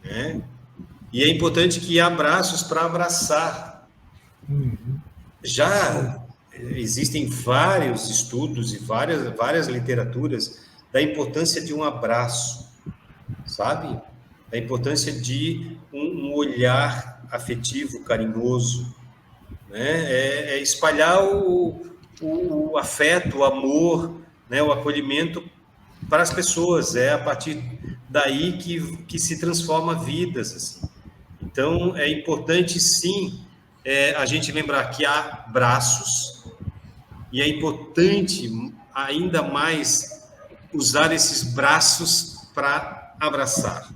né? E é importante que há braços para abraçar. Já existem vários estudos e várias literaturas da importância de um abraço, sabe? Da importância de um olhar afetivo, carinhoso, né? Espalhar o afeto, o amor, né? O acolhimento para as pessoas. É a partir daí que se transforma vidas, assim. Então, é importante, sim, a gente lembrar que há braços e é importante, ainda mais, usar esses braços para abraçar.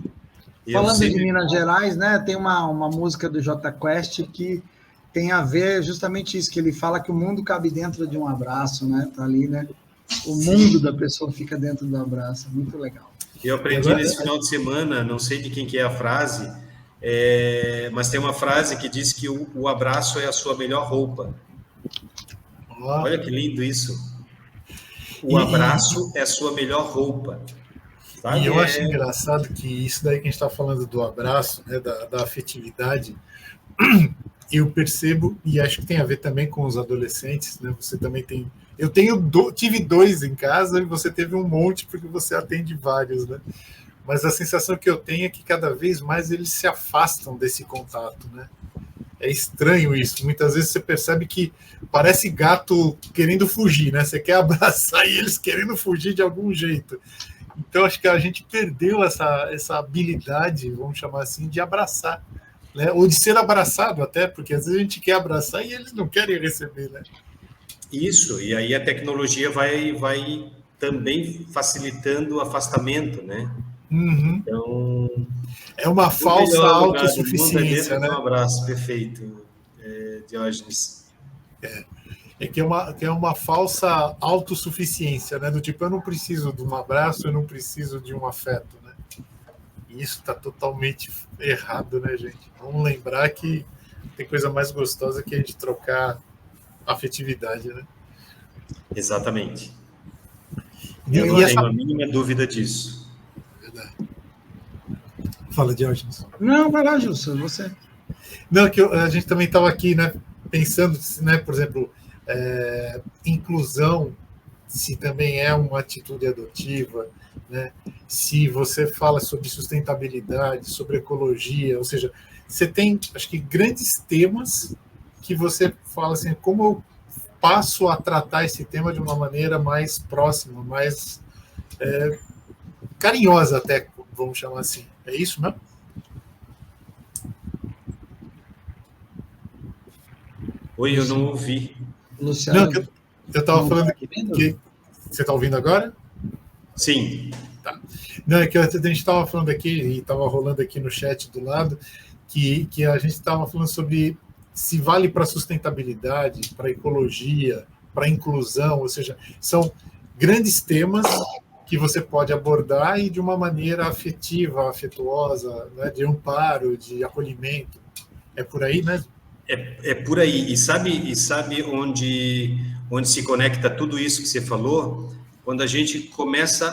Falando de Minas Gerais, né, tem uma música do Jota Quest que tem a ver justamente isso, que ele fala que o mundo cabe dentro de um abraço, né? Tá ali, né? O mundo da pessoa fica dentro do abraço. Muito legal. Eu aprendi nesse final de semana, não sei de quem que é a frase, mas tem uma frase que diz que o abraço é a sua melhor roupa. Olha que lindo isso. O abraço é a sua melhor roupa. Sabe? E eu acho engraçado que isso daí que a gente está falando do abraço, né, da afetividade, eu percebo, e acho que tem a ver também com os adolescentes, né? Você também tem... Eu tive 2 em casa e você teve um monte porque você atende vários, né? Mas a sensação que eu tenho é que cada vez mais eles se afastam desse contato, né? É estranho isso. Muitas vezes você percebe que parece gato querendo fugir, né? Você quer abraçar e eles querendo fugir de algum jeito. Então, acho que a gente perdeu essa habilidade, vamos chamar assim, de abraçar, né? Ou de ser abraçado até, porque às vezes a gente quer abraçar e eles não querem receber, né? Isso, e aí a tecnologia vai também facilitando o afastamento, né? Então... É uma falsa autossuficiência, né? Um abraço, perfeito, Diógenes. Que é uma falsa autossuficiência, né? Do tipo, eu não preciso de um abraço, eu não preciso de um afeto, né? E isso está totalmente errado, né, gente? Vamos lembrar que tem coisa mais gostosa que a gente trocar afetividade, né? Exatamente. Eu não tenho a mínima dúvida disso. Verdade. Fala, Diógenes. Não, vai lá, Gilson, você. Não, que a gente também estava aqui, né, pensando, né, por exemplo, inclusão se também é uma atitude adotiva, né? Se você fala sobre sustentabilidade, sobre ecologia, ou seja, você tem, acho que, grandes temas que você fala assim, como eu passo a tratar esse tema de uma maneira mais próxima, mais carinhosa até, vamos chamar assim. É isso mesmo? Oi, eu não ouvi. Luciano, não, eu estava falando que... Você está ouvindo agora? Sim. Tá. Não, é que a gente estava falando aqui, e estava rolando aqui no chat do lado, que a gente estava falando sobre se vale para sustentabilidade, para ecologia, para inclusão, ou seja, são grandes temas que você pode abordar e de uma maneira afetiva, afetuosa, né, de amparo, de acolhimento. É por aí mesmo? É por aí. E sabe onde se conecta tudo isso que você falou? Quando a gente começa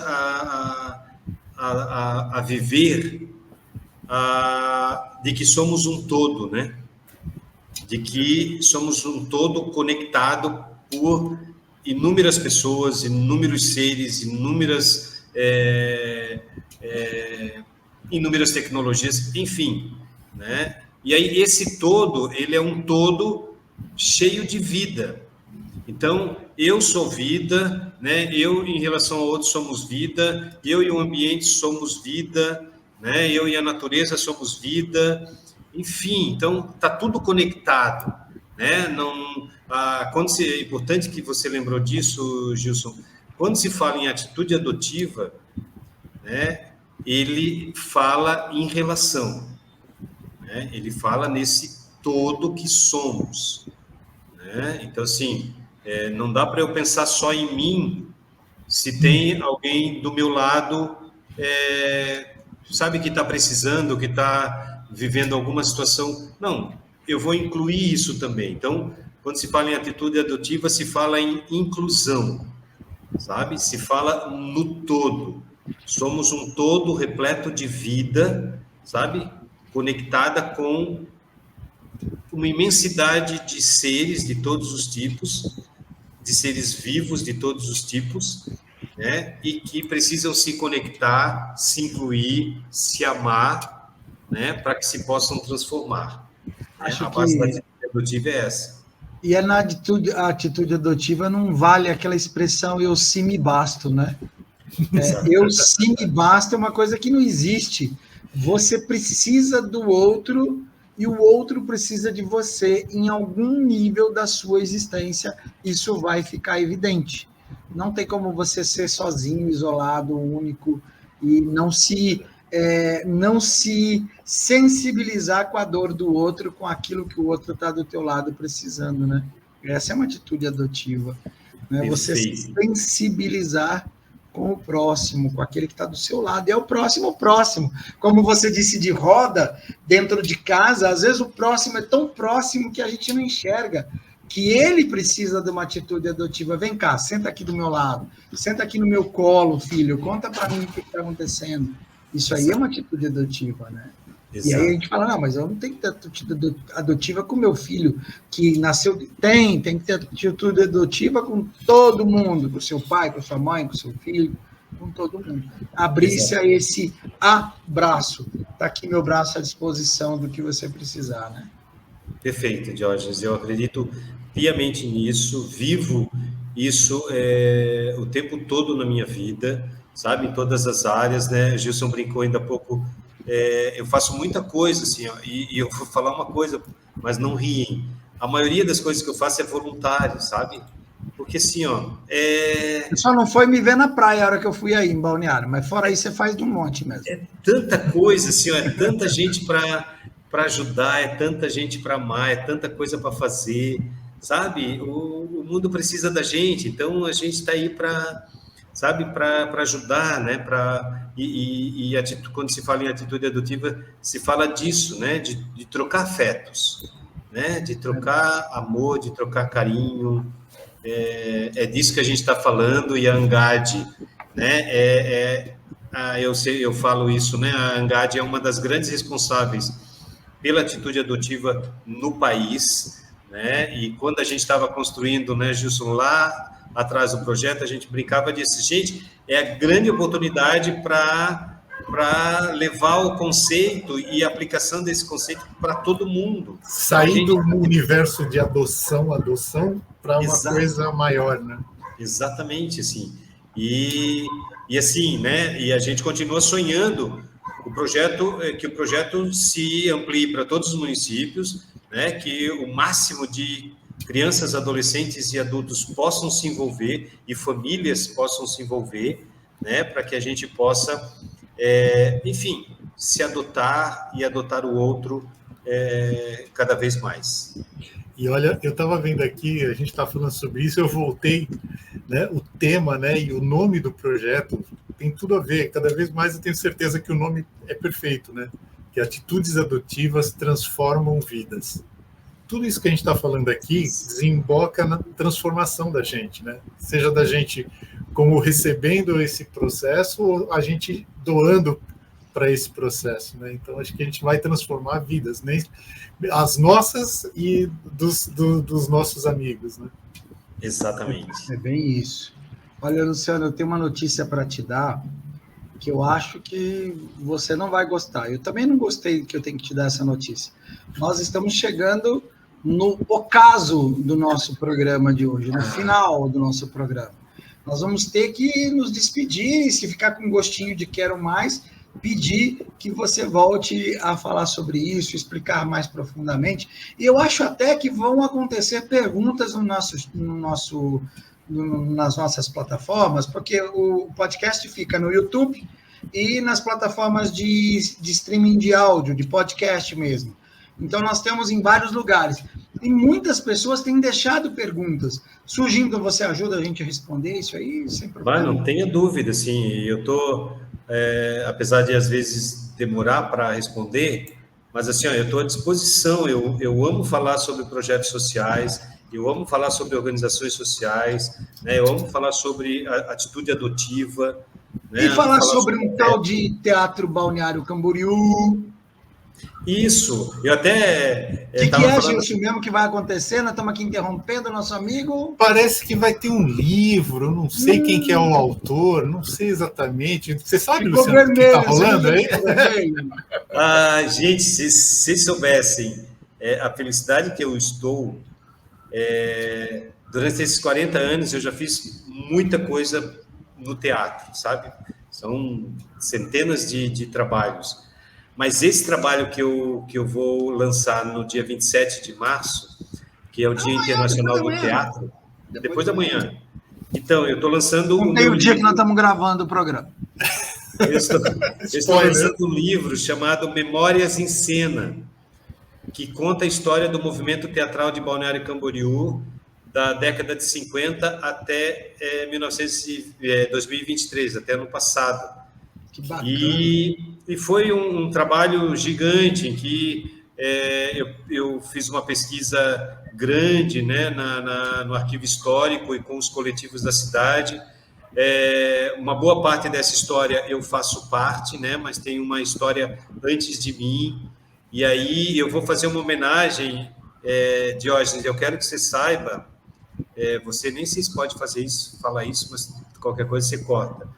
a viver de que somos um todo, né? De que somos um todo conectado por inúmeras pessoas, inúmeros seres, inúmeras tecnologias, enfim, né? E aí esse todo, ele é um todo cheio de vida. Então, eu sou vida, né? Eu em relação ao outro somos vida, eu e o ambiente somos vida, né? Eu e a natureza somos vida, enfim, então está tudo conectado, né? Não, é importante que você lembrou disso, Gilson, quando se fala em atitude adotiva, né? Ele fala em relação, né? Ele fala nesse todo que somos, né? Então, assim, não dá para eu pensar só em mim se tem alguém do meu lado, sabe, que está precisando, que está vivendo alguma situação. Não, eu vou incluir isso também. Então, quando se fala em atitude adotiva, se fala em inclusão, sabe? Se fala no todo. Somos um todo repleto de vida, sabe? Conectada com uma imensidade de seres de todos os tipos, de seres vivos de todos os tipos, né? E que precisam se conectar, se incluir, se amar, né? Para que se possam transformar. acho A base da que... atitude adotiva é essa. E a atitude adotiva não vale aquela expressão eu se me basto, né? Eu se me basto é uma coisa que não existe. Você precisa do outro e o outro precisa de você em algum nível da sua existência. Isso vai ficar evidente. Não tem como você ser sozinho, isolado, único e não se sensibilizar com a dor do outro, com aquilo que o outro está do teu lado precisando, né? Essa é uma atitude adotiva, né? Você se sensibilizar com o próximo, com aquele que está do seu lado, e é o próximo. Como você disse de roda, dentro de casa, às vezes o próximo é tão próximo que a gente não enxerga, que ele precisa de uma atitude adotiva. Vem cá, senta aqui do meu lado, senta aqui no meu colo, filho, conta para mim o que está acontecendo. Isso aí é uma atitude adotiva, né? Exato. E aí a gente fala, não, mas eu não tenho que ter atitude adotiva com meu filho, que nasceu... Tem que ter atitude adotiva com todo mundo, com seu pai, com sua mãe, com seu filho, com todo mundo. Abrir-se a esse abraço. Está aqui meu braço à disposição do que você precisar, né? Perfeito, Diógenes. Eu acredito piamente nisso, vivo isso o tempo todo na minha vida, sabe, em todas as áreas, né? Gilson brincou ainda há pouco, eu faço muita coisa, assim, ó, e eu vou falar uma coisa, mas não riem. A maioria das coisas que eu faço é voluntário, sabe? Porque assim, ó... Você só não foi me ver na praia a hora que eu fui aí, em Balneário, mas fora isso você faz de um monte mesmo. É tanta coisa, assim, ó, é tanta gente para ajudar, é tanta gente para amar, é tanta coisa para fazer, sabe? O mundo precisa da gente, então a gente está aí para... sabe, para ajudar, né, quando se fala em atitude adotiva, se fala disso, né, de trocar afetos, né, de trocar amor, de trocar carinho, é disso que a gente está falando, e a Angad, né, eu falo isso, né, a Angad é uma das grandes responsáveis pela atitude adotiva no país, né, e quando a gente estava construindo, né, Gilson, lá atrás do projeto, a gente brincava disso. Gente, é a grande oportunidade para levar o conceito e a aplicação desse conceito para todo mundo. Sair do universo de adoção para uma coisa maior, né? Exatamente, assim. E assim, né? E a gente continua sonhando que o projeto se amplie para todos os municípios, né? Que o máximo de crianças, adolescentes e adultos possam se envolver e famílias possam se envolver, né? Para que a gente possa, enfim, se adotar e adotar o outro cada vez mais. E olha, eu estava vendo aqui, a gente está falando sobre isso, eu voltei, né, o tema, né, e o nome do projeto tem tudo a ver. Cada vez mais eu tenho certeza que o nome é perfeito, né? Que atitudes adotivas transformam vidas. Tudo isso que a gente está falando aqui desemboca na transformação da gente, né? Seja da gente como recebendo esse processo ou a gente doando para esse processo, né? Então acho que a gente vai transformar vidas, né? As nossas e dos nossos amigos, né? Exatamente. É bem isso. Olha, Luciano, eu tenho uma notícia para te dar que eu acho que você não vai gostar. Eu também não gostei que eu tenho que te dar essa notícia. Nós estamos chegando no ocaso do nosso programa de hoje, no final do nosso programa. Nós vamos ter que nos despedir e, se ficar com gostinho de quero mais, pedir que você volte a falar sobre isso, explicar mais profundamente. E eu acho até que vão acontecer perguntas nas nossas plataformas, porque o podcast fica no YouTube e nas plataformas de streaming de áudio, de podcast mesmo. Então, nós temos em vários lugares. E muitas pessoas têm deixado perguntas. Surgindo, você ajuda a gente a responder isso aí? Sem problema. Não tenha dúvida, assim, eu estou, apesar de às vezes demorar para responder, mas assim, eu estou à disposição, eu amo falar sobre projetos sociais, eu amo falar sobre organizações sociais, né, eu amo falar sobre a atitude adotiva. Né, e falar sobre um tal de Teatro Balneário Camboriú. Isso, eu até... O que é, Gilson, mesmo que vai acontecer? Nós estamos aqui interrompendo o nosso amigo. Parece que vai ter um livro, não sei quem que é o autor, não sei exatamente. Você sabe, Luciano, o que está rolando aí? Gente, se vocês soubessem a felicidade que eu estou, durante esses 40 anos eu já fiz muita coisa no teatro, sabe? São centenas de trabalhos. Mas esse trabalho que eu vou lançar no dia 27 de março, que é o Dia Internacional do Teatro, depois da manhã. Então, eu estou lançando o meu dia que nós estamos gravando o programa. Eu estou lançando um livro chamado Memórias em Cena, que conta a história do movimento teatral de Balneário Camboriú, da década de 50 até 2023, até ano passado. Que bacana. E foi um trabalho gigante em que eu fiz uma pesquisa grande, né, no arquivo histórico e com os coletivos da cidade. Uma boa parte dessa história eu faço parte, né, mas tem uma história antes de mim. E aí eu vou fazer uma homenagem, Diógenes, eu quero que você saiba, você nem sei se pode fazer isso, falar isso, mas qualquer coisa você corta.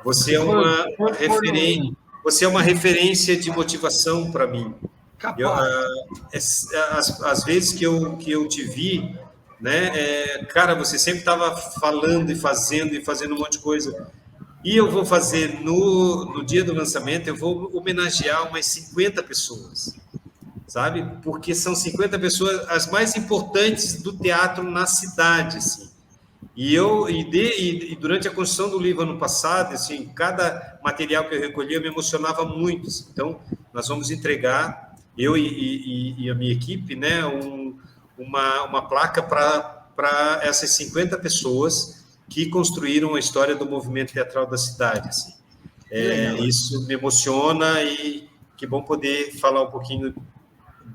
Você é uma referência de motivação para mim. As vezes que eu te vi, né, cara, você sempre estava falando e fazendo um monte de coisa. E eu vou fazer, no dia do lançamento, eu vou homenagear umas 50 pessoas, sabe? Porque são 50 pessoas as mais importantes do teatro na cidade, assim. E durante a construção do livro ano passado, assim, cada material que eu recolhi eu me emocionava muito. Então, nós vamos entregar, eu e a minha equipe, né, uma placa para essas 50 pessoas que construíram a história do movimento teatral da cidade. Assim. Isso me emociona e que bom poder falar um pouquinho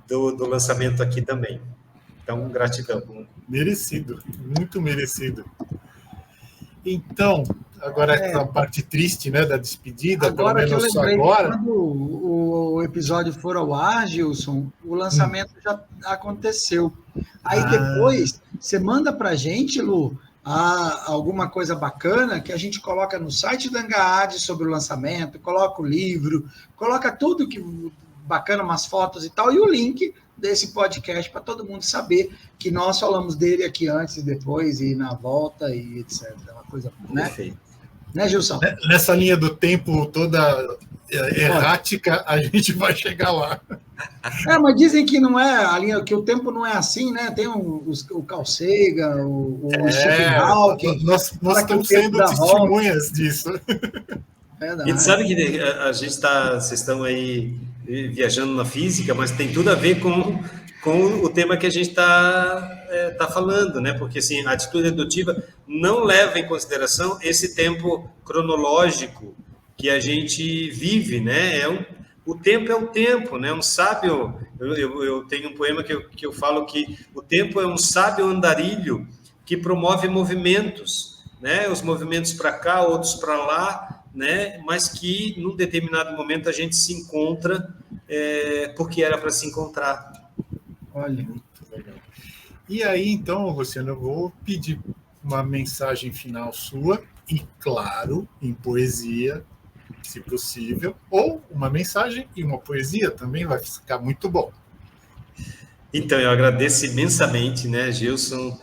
do lançamento aqui também. Então, gratidão. Merecido, muito merecido. Então, agora a parte triste, né, da despedida, agora pelo menos que eu lembrei, agora. Quando o episódio for ao ar, Gilson, o lançamento já aconteceu. Aí depois, você manda para a gente, Lu, há alguma coisa bacana que a gente coloca no site da Angaad sobre o lançamento, coloca o livro, coloca tudo que bacana, umas fotos e tal, e o link desse podcast para todo mundo saber que nós falamos dele aqui antes e depois, e na volta, e etc. É uma coisa, né? Perfeito. Né, Gilson? Nessa linha do tempo toda errática, a gente vai chegar lá. Mas dizem que não é a linha, que o tempo não é assim, né? Tem o Carl Sagan, o Stephen Hawking. Nós estamos sendo testemunhas disso. Verdade. E tu sabe que a gente vocês estão aí viajando na física, mas tem tudo a ver com o tema que a gente tá falando, né? Porque assim, a atitude adotiva não leva em consideração esse tempo cronológico que a gente vive, né? O tempo é o tempo, né? Um sábio, eu tenho um poema que eu falo que o tempo é um sábio andarilho que promove movimentos, né? Os movimentos para cá, outros para lá, né? Mas que num determinado momento a gente se encontra porque era para se encontrar. Olha, muito legal. E aí, então, Rossiano, eu vou pedir uma mensagem final sua e, claro, em poesia, se possível, ou uma mensagem e uma poesia também vai ficar muito bom. Então, eu agradeço imensamente, né, Gilson,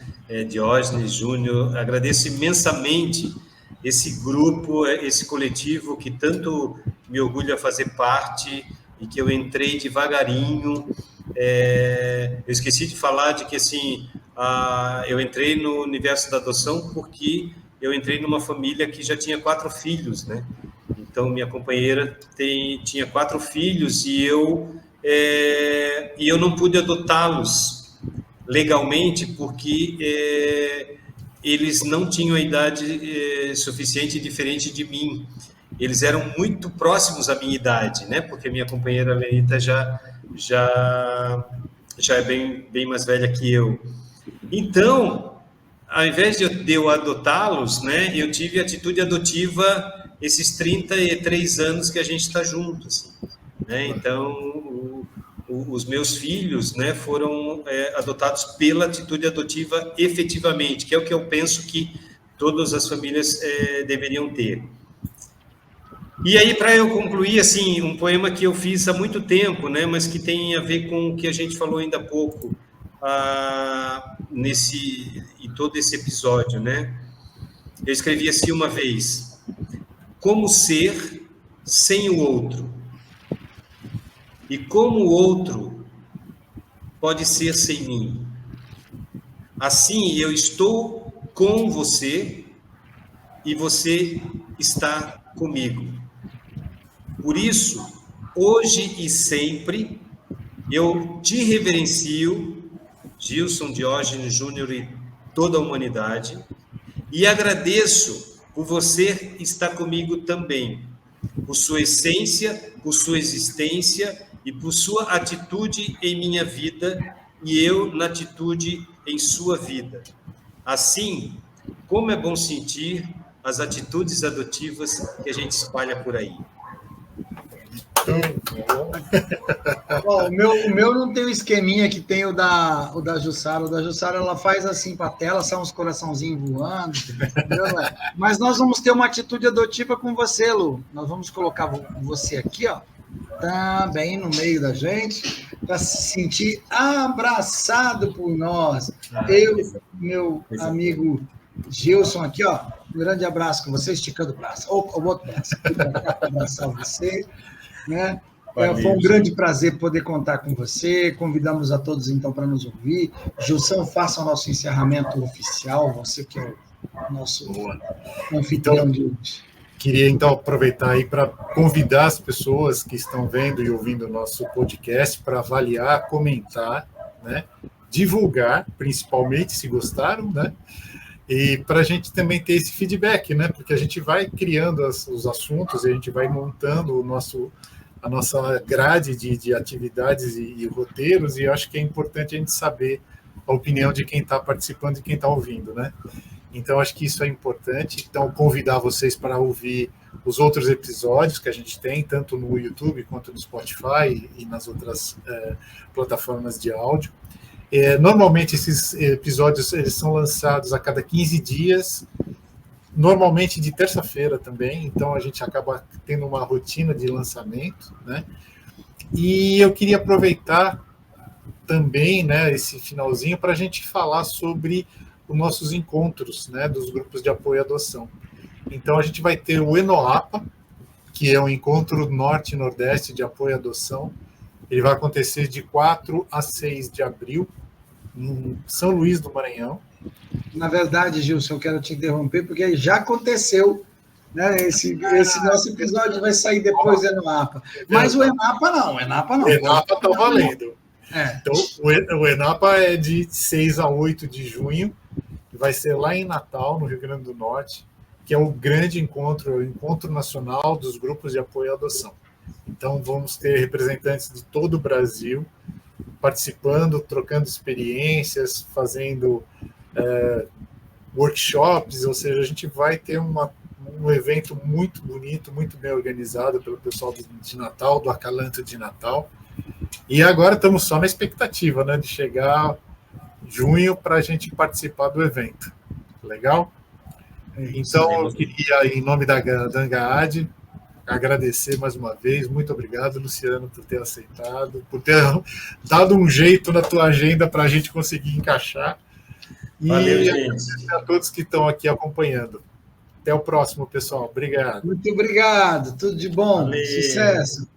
Diógenes, Júnior, agradeço imensamente esse grupo, esse coletivo que tanto me orgulha fazer parte e que eu entrei devagarinho. Eu esqueci de falar de que, assim, eu entrei no universo da adoção porque eu entrei numa família que já tinha 4 filhos, né? Então, minha companheira tinha 4 filhos e eu não pude adotá-los legalmente porque eles não tinham a idade suficiente diferente de mim. Eles eram muito próximos à minha idade, né? Porque minha companheira Lenita já é bem mais velha que eu. Então, ao invés de eu adotá-los, né, eu tive atitude adotiva esses 33 anos que a gente está junto, assim, né? Então, os meus filhos, né, foram adotados pela atitude adotiva efetivamente, que é o que eu penso que todas as famílias deveriam ter. E aí, para eu concluir, assim, um poema que eu fiz há muito tempo, né, mas que tem a ver com o que a gente falou ainda há pouco, em todo esse episódio, né? Eu escrevi assim uma vez: como ser sem o outro? E como o outro pode ser sem mim? Assim, eu estou com você e você está comigo. Por isso, hoje e sempre, eu te reverencio, Gilson, Diógenes, Júnior e toda a humanidade, e agradeço por você estar comigo também, por sua essência, por sua existência e por sua atitude em minha vida e eu na atitude em sua vida. Assim, como é bom sentir as atitudes adotivas que a gente espalha por aí. Bom, o meu não tem o esqueminha que tem o da Jussara. O da Jussara, ela faz assim para a tela, são uns coraçãozinhos voando. Entendeu? Mas nós vamos ter uma atitude adotiva com você, Lu. Nós vamos colocar você aqui, ó, também no meio da gente, para se sentir abraçado por nós. Eu, meu amigo Gilson aqui, ó, um grande abraço com você, esticando o braço. O outro braço aqui para abraçar você. Né? Foi um grande prazer poder contar com você. Convidamos a todos, então, para nos ouvir. Gilson, faça o nosso encerramento oficial, você que é o nosso anfitrião de hoje. Queria, então, aproveitar aí para convidar as pessoas que estão vendo e ouvindo o nosso podcast para avaliar, comentar, né? Divulgar, principalmente, se gostaram, né? E para a gente também ter esse feedback, né? Porque a gente vai criando os assuntos, a gente vai montando a nossa grade de atividades e roteiros, e eu acho que é importante a gente saber a opinião de quem está participando e quem está ouvindo, né? Então, acho que isso é importante. Então, convidar vocês para ouvir os outros episódios que a gente tem, tanto no YouTube quanto no Spotify e nas outras plataformas de áudio. Normalmente, esses episódios eles são lançados a cada 15 dias, normalmente de terça-feira também, então a gente acaba tendo uma rotina de lançamento, né? E eu queria aproveitar também, né, esse finalzinho para a gente falar sobre os nossos encontros, né, dos grupos de apoio à adoção. Então, a gente vai ter o ENOAPA, que é o Encontro Norte e Nordeste de Apoio à Adoção. Ele vai acontecer de 4 a 6 de abril, em São Luís do Maranhão. Na verdade, Gilson, eu quero te interromper, porque já aconteceu, né? Esse nosso episódio vai sair depois do ENAPA. Mas o ENAPA não, o ENAPA não. O ENAPA está valendo. É. Então, o ENAPA é de 6 a 8 de junho, vai ser lá em Natal, no Rio Grande do Norte, que é o grande encontro, o Encontro Nacional dos Grupos de Apoio à Adoção. Então, vamos ter representantes de todo o Brasil participando, trocando experiências, fazendo workshops, ou seja, a gente vai ter um evento muito bonito, muito bem organizado pelo pessoal de Natal, do Acalanto de Natal. E agora estamos só na expectativa, né, de chegar junho para a gente participar do evento. Legal? Então, eu queria, em nome da Angaad, agradecer mais uma vez. Muito obrigado, Luciano, por ter aceitado, por ter dado um jeito na tua agenda para a gente conseguir encaixar. Valeu, e gente. a todos que estão aqui acompanhando. Até o próximo, pessoal. Obrigado. Muito obrigado. Tudo de bom. Valeu. Sucesso.